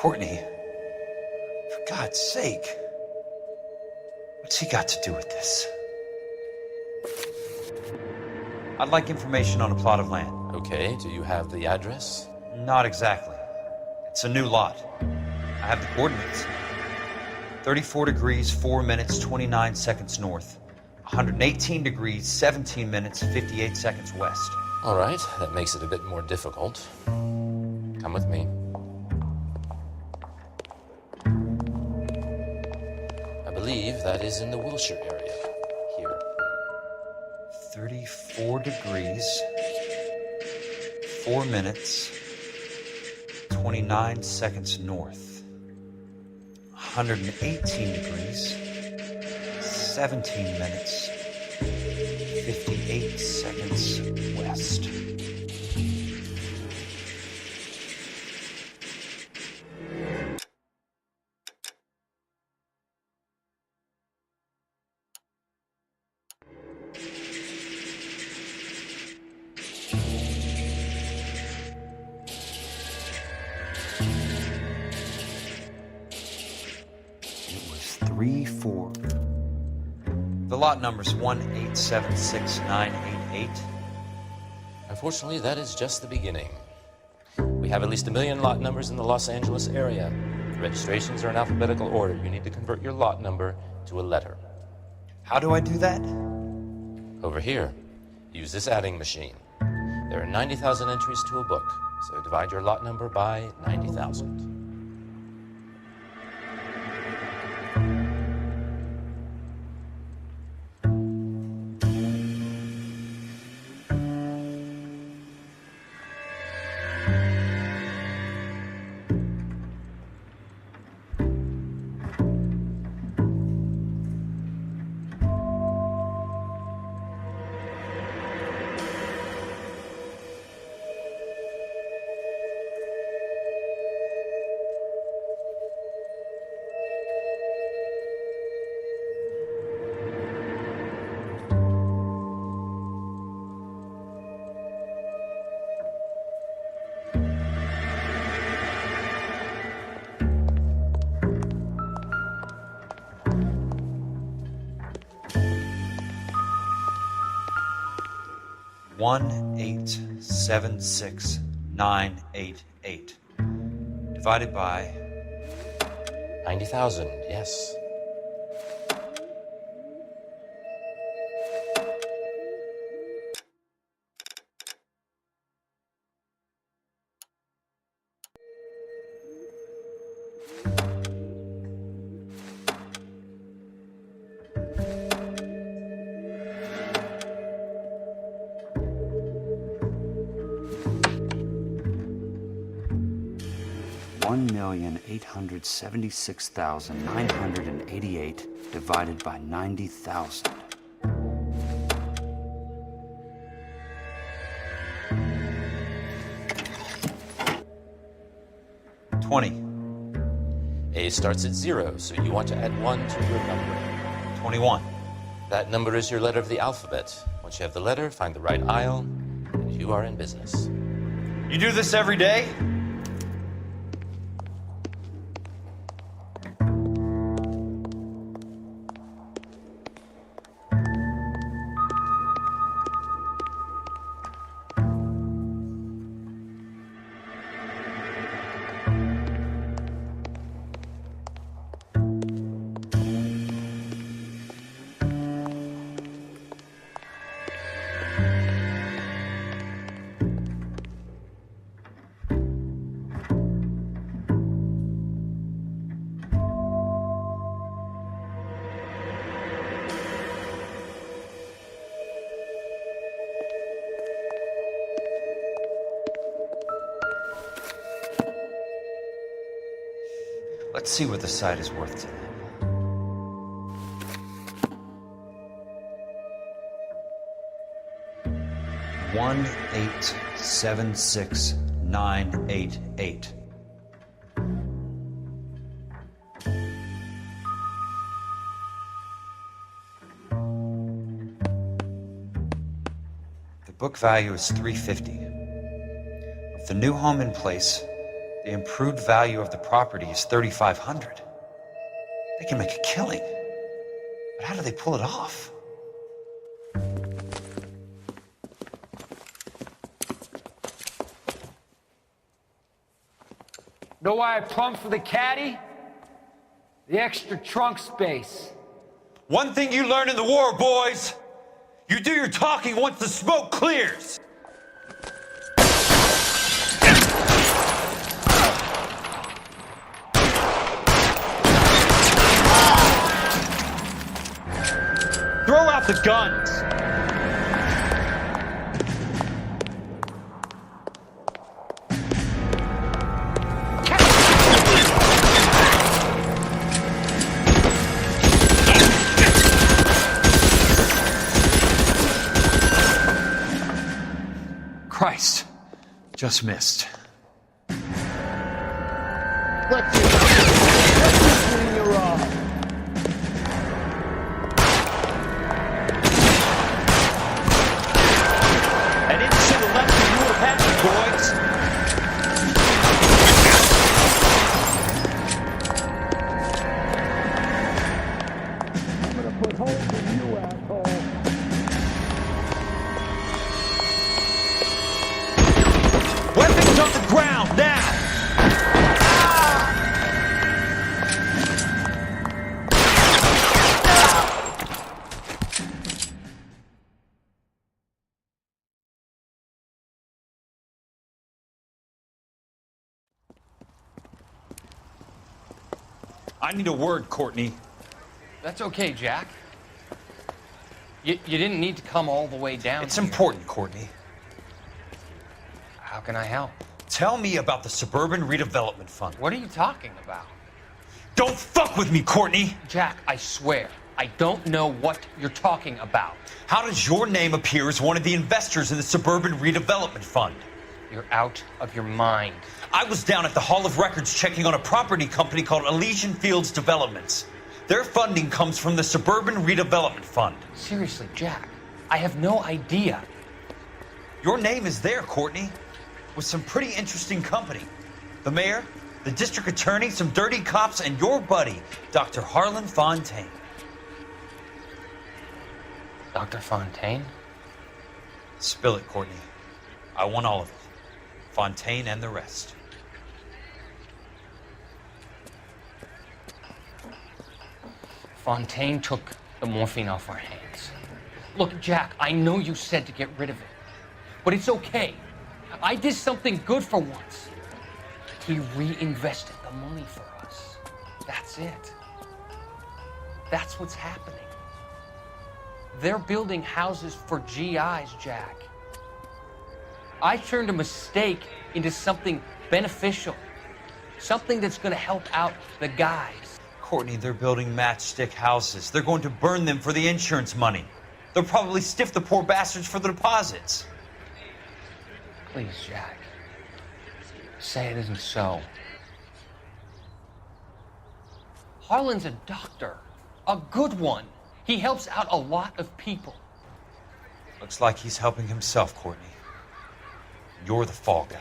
Courtney, for God's sake, what's he got to do with this? I'd like information on a plot of land. Okay, do you have the address? Not exactly. It's a new lot. I have the coordinates. 34 degrees, 4 minutes, 29 seconds north. 118 degrees, 17 minutes, 58 seconds west. All right, that makes it a bit more difficult. Come with me. I believe that is in the Wilshire area. Here. 34 degrees, 4 minutes, 29 seconds north. 118 degrees, 17 minutes, 58 seconds west. The lot number's 1876988. Unfortunately, that is just the beginning. We have at least 1 million lot numbers in the Los Angeles area. The registrations are in alphabetical order. You need to convert your lot number to a letter. How do I do that? Over here. Use this adding machine. There are 90,000 entries to a book, so divide your lot number by 90,000. One 1876988 divided by 90,000, yes. $1,876,988 divided by 90,000. A starts at 0, so you want to add 1 to your number. 21. That number is your letter of the alphabet. Once you have the letter, find the right aisle, and you are in business. You do this every day? Let's see what the site is worth today. $1,876,988. The book value is $350. With the new home in place, The improved value of the property is $3,500. They can make a killing. But how do they pull it off? Know why I plumbed for the caddy? The extra trunk space. One thing you learn in the war, boys. You do your talking once the smoke clears. Throw out the guns! Christ. Just missed. Let's see your I didn't see the left of you were passing, boys. I'm gonna put holes in you, asshole. Weapons on the ground, now! I need a word, Courtney. That's okay, Jack. You didn't need to come all the way down. It's important, Courtney. How can I help? Tell me about the Suburban Redevelopment Fund. What are you talking about? Don't fuck with me, Courtney! Jack, I swear, I don't know what you're talking about. How does your name appear as one of the investors in the Suburban Redevelopment Fund? You're out of your mind. I was down at the Hall of Records checking on a property company called Elysian Fields Developments. Their funding comes from the Suburban Redevelopment Fund. Seriously, Jack, I have no idea. Your name is there, Courtney, with some pretty interesting company. The mayor, the district attorney, some dirty cops, and your buddy, Dr. Harlan Fontaine. Dr. Fontaine? Spill it, Courtney. I want all of it. Fontaine and the rest. Fontaine took the morphine off our hands. Look, Jack, I know you said to get rid of it, but it's okay. I did something good for once. He reinvested the money for us. That's it. That's what's happening. They're building houses for GIs, Jack. I turned a mistake into something beneficial. Something that's going to help out the guys. Courtney, they're building matchstick houses. They're going to burn them for the insurance money. They'll probably stiff the poor bastards for the deposits. Please, Jack. Say it isn't so. Harlan's a doctor. A good one. He helps out a lot of people. Looks like he's helping himself, Courtney. You're the fall guy.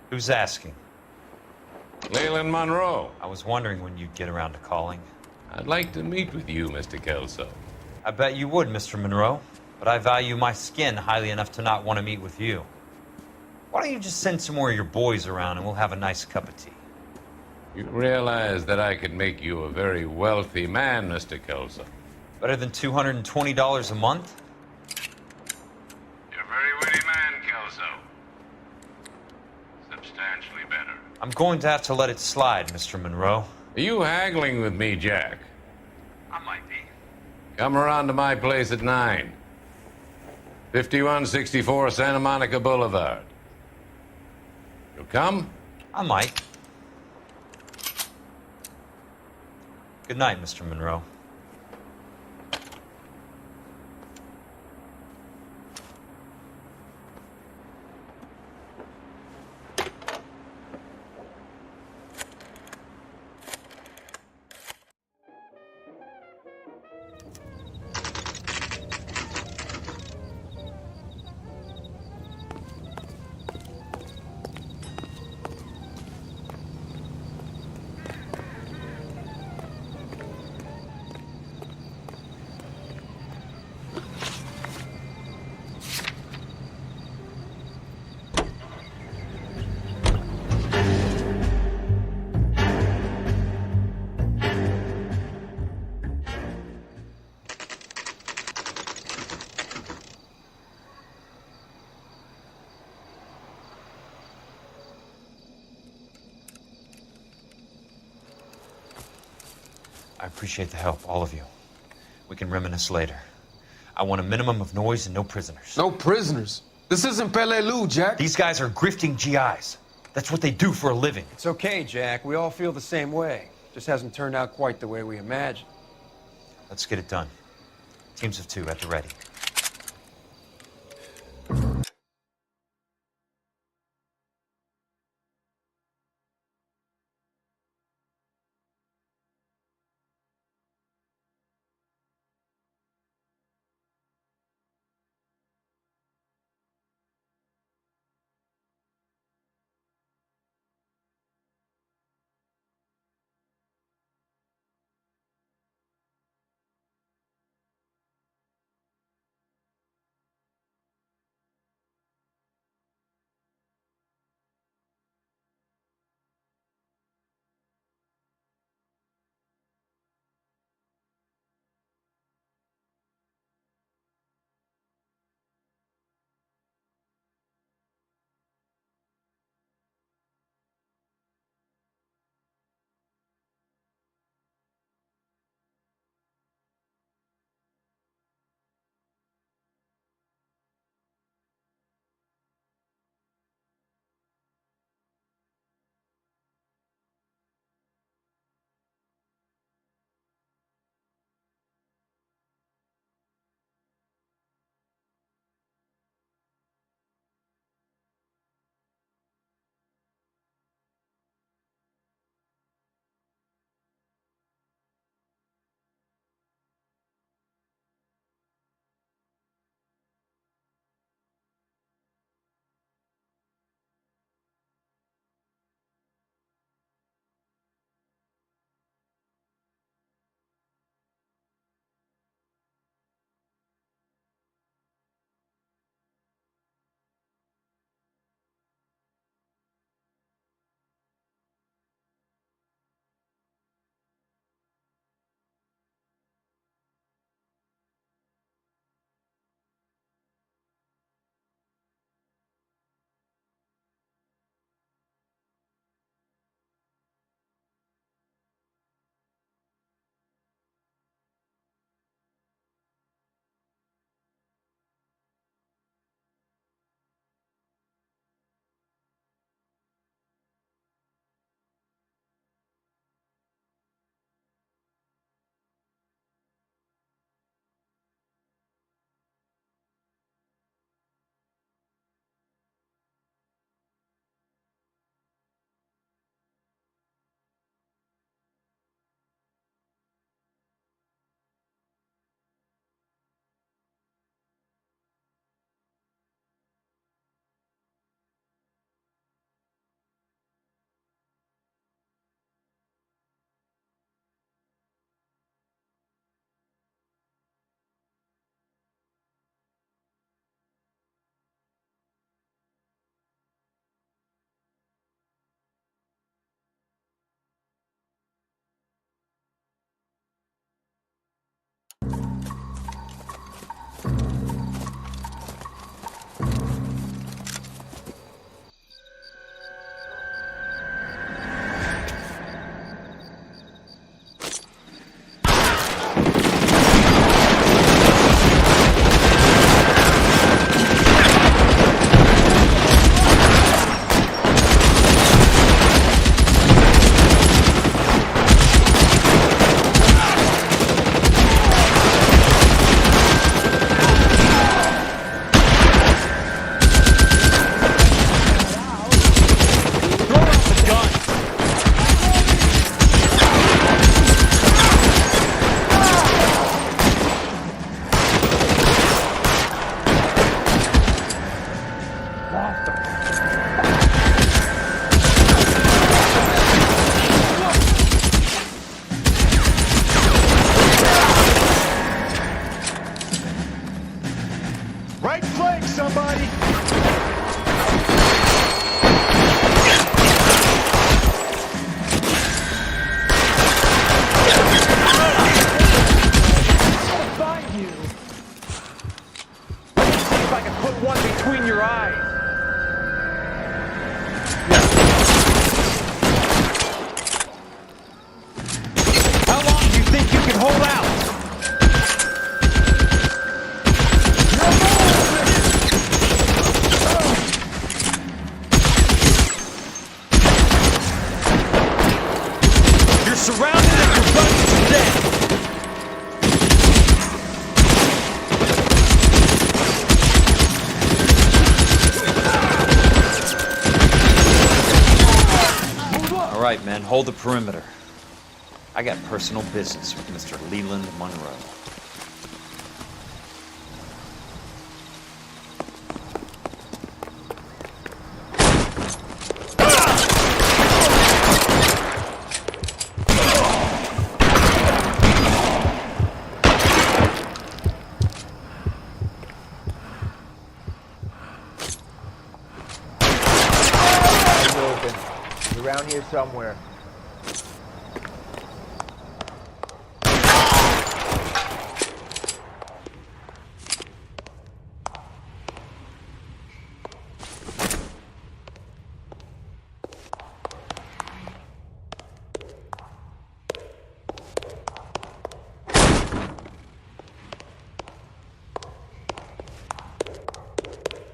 Who's asking? Leland Monroe. I was wondering when you'd get around to calling. I'd like to meet with you, Mr. Kelso. I bet you would, Mr. Monroe. But I value my skin highly enough to not want to meet with you. Why don't you just send some more of your boys around and we'll have a nice cup of tea? You realize that I could make you a very wealthy man, Mr. Kelso. Better than $220 a month? You're a very witty man, Kelso. Substantially better. I'm going to have to let it slide, Mr. Monroe. Are you haggling with me, Jack? I might be. Come around to my place at 9. 5164 Santa Monica Boulevard. You'll come? I might. Good night, Mr. Monroe. I appreciate the help, all of you. We can reminisce later. I want a minimum of noise and no prisoners. No prisoners? This isn't Peleliu, Jack. These guys are grifting GIs. That's what they do for a living. It's okay, Jack. We all feel the same way. Just hasn't turned out quite the way we imagined. Let's get it done. Teams of 2 at the ready. surrounded and you're running to death! All right, men, hold the perimeter. I got personal business with Mr. Leland Monroe. Around here somewhere.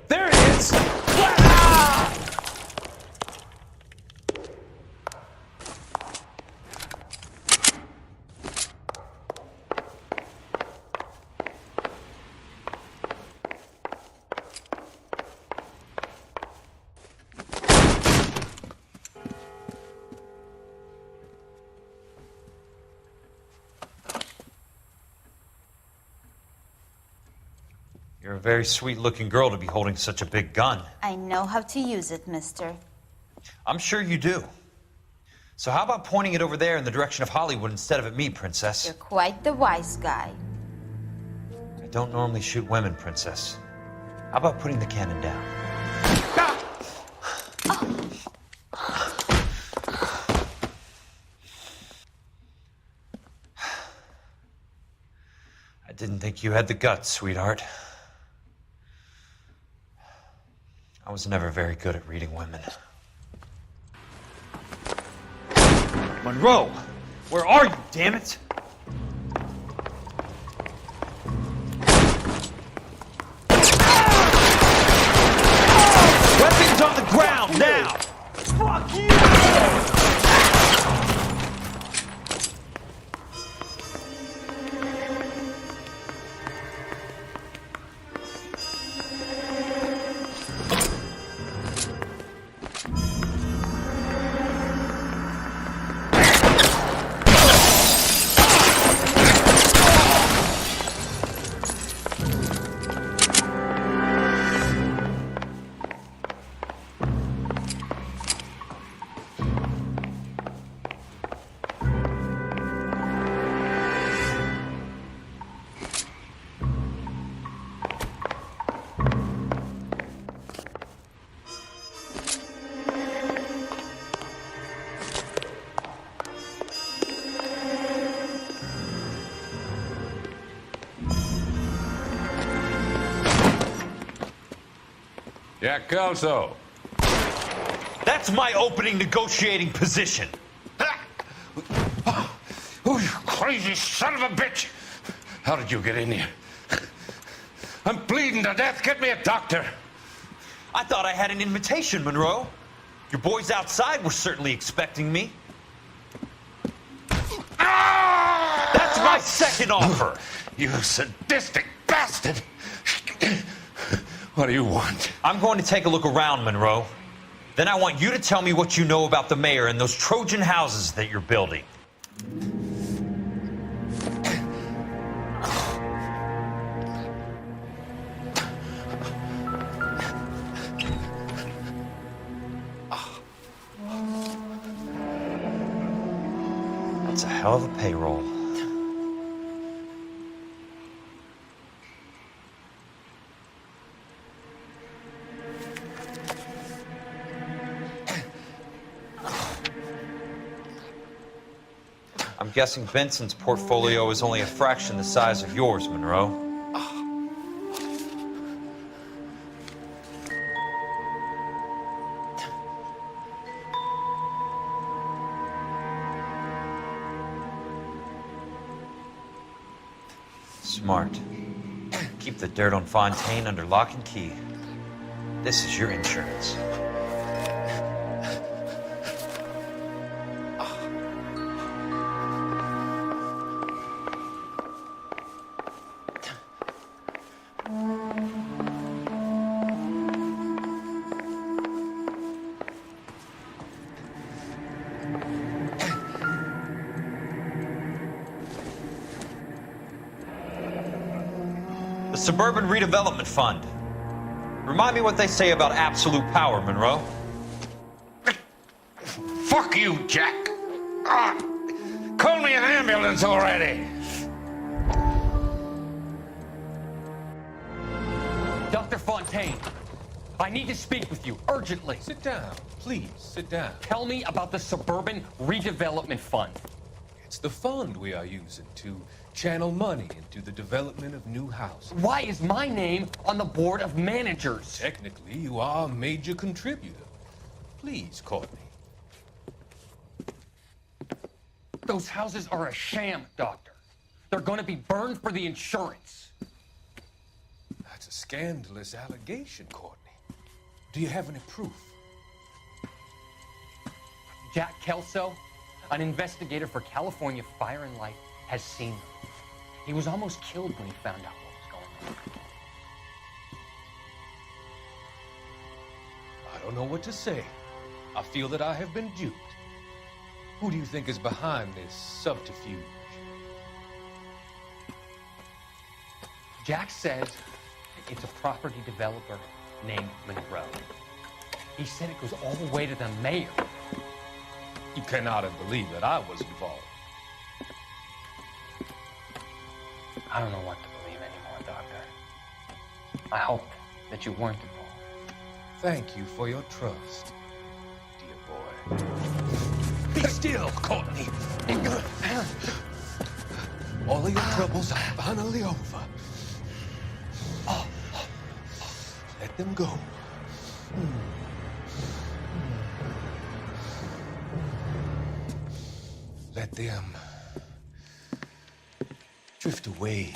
There it is! You're a very sweet-looking girl to be holding such a big gun. I know how to use it, mister. I'm sure you do. So how about pointing it over there in the direction of Hollywood instead of at me, Princess? You're quite the wise guy. I don't normally shoot women, Princess. How about putting the cannon down? I didn't think you had the guts, sweetheart. I was never very good at reading women. Monroe! Where are you, damn it? Weapons on the ground, now! Fuck you! Jack Kelso. That's my opening negotiating position. Oh, you crazy son of a bitch! How did you get in here? I'm bleeding to death. Get me a doctor. I thought I had an invitation, Monroe. Your boys outside were certainly expecting me. That's my second offer. You sadistic bastard. What do you want? I'm going to take a look around, Monroe. Then I want you to tell me what you know about the mayor and those Trojan houses that you're building. That's a hell of a payroll. I'm guessing Benson's portfolio is only a fraction the size of yours, Monroe. Smart. Keep the dirt on Fontaine under lock and key. This is your insurance. Suburban Redevelopment Fund. Remind me what they say about absolute power, Monroe. Fuck you, Jack. Call me an ambulance already. Dr. Fontaine, I need to speak with you urgently. Sit down. Please, sit down. Tell me about the Suburban Redevelopment Fund. It's the fund we are using to channel money into the development of new houses. Why is my name on the board of managers? Technically, you are a major contributor. Please, Courtney. Those houses are a sham, Doctor. They're going to be burned for the insurance. That's a scandalous allegation, Courtney. Do you have any proof? Jack Kelso, an investigator for California Fire and Light, has seen them. He was almost killed when he found out what was going on. I don't know what to say. I feel that I have been duped. Who do you think is behind this subterfuge? Jack says it's a property developer named Monroe. He said it goes all the way to the mayor. You cannot have believed that I was involved. I don't know what to believe anymore, Doctor. I hope that you weren't involved. Thank you for your trust, dear boy. Be still, Courtney. All of your troubles are finally over. Let them go. Let them drift away.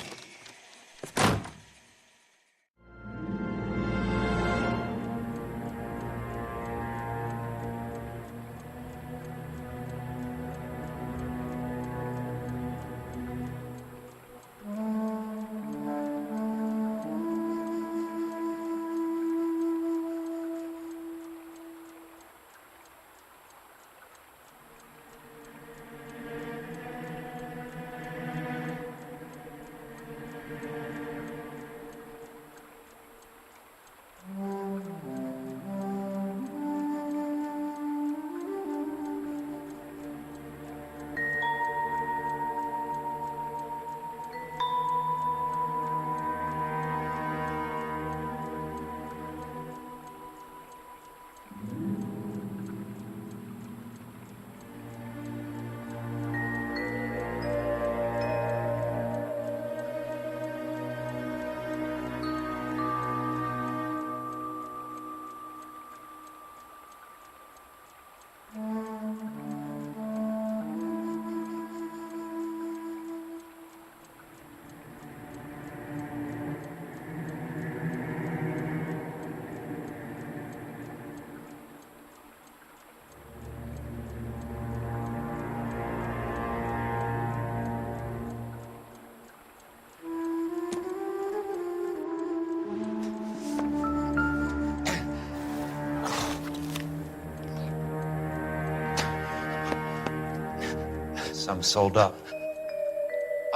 Some sold up.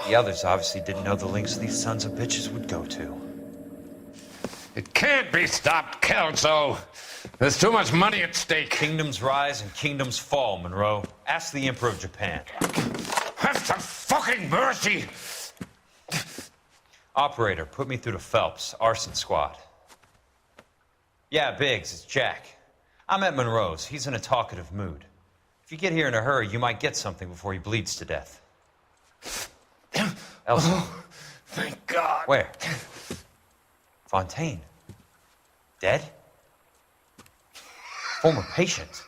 The others obviously didn't know the links these sons of bitches would go to. It can't be stopped, Kelso. There's too much money at stake. Kingdoms rise and kingdoms fall, Monroe. Ask the Emperor of Japan. Have some fucking mercy! Operator, put me through to Phelps, arson squad. Yeah, Biggs, it's Jack. I'm at Monroe's. He's in a talkative mood. If you get here in a hurry, you might get something before he bleeds to death. Elsa. Oh, thank God. Where? Fontaine. Dead? Former patient.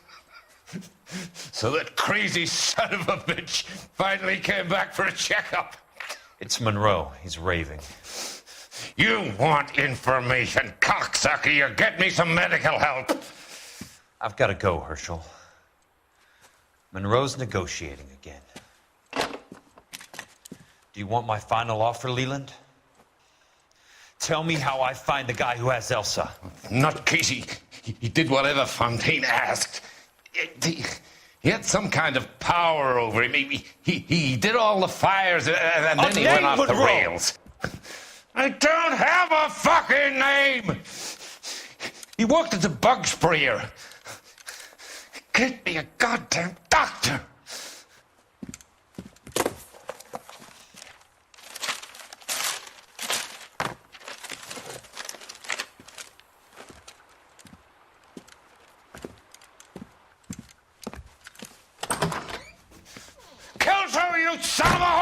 So that crazy son of a bitch finally came back for a checkup. It's Monroe. He's raving. You want information, cocksucker. You get me some medical help. I've got to go, Herschel. Monroe's negotiating again. Do you want my final offer, Leland? Tell me how I find the guy who has Elsa. Not Casey. He did whatever Fontaine asked. He had some kind of power over him. He did all the fires, and then he went off the rails. I don't have a fucking name! He worked as a bug sprayer. Get me a goddamn doctor! Kill some of you son of a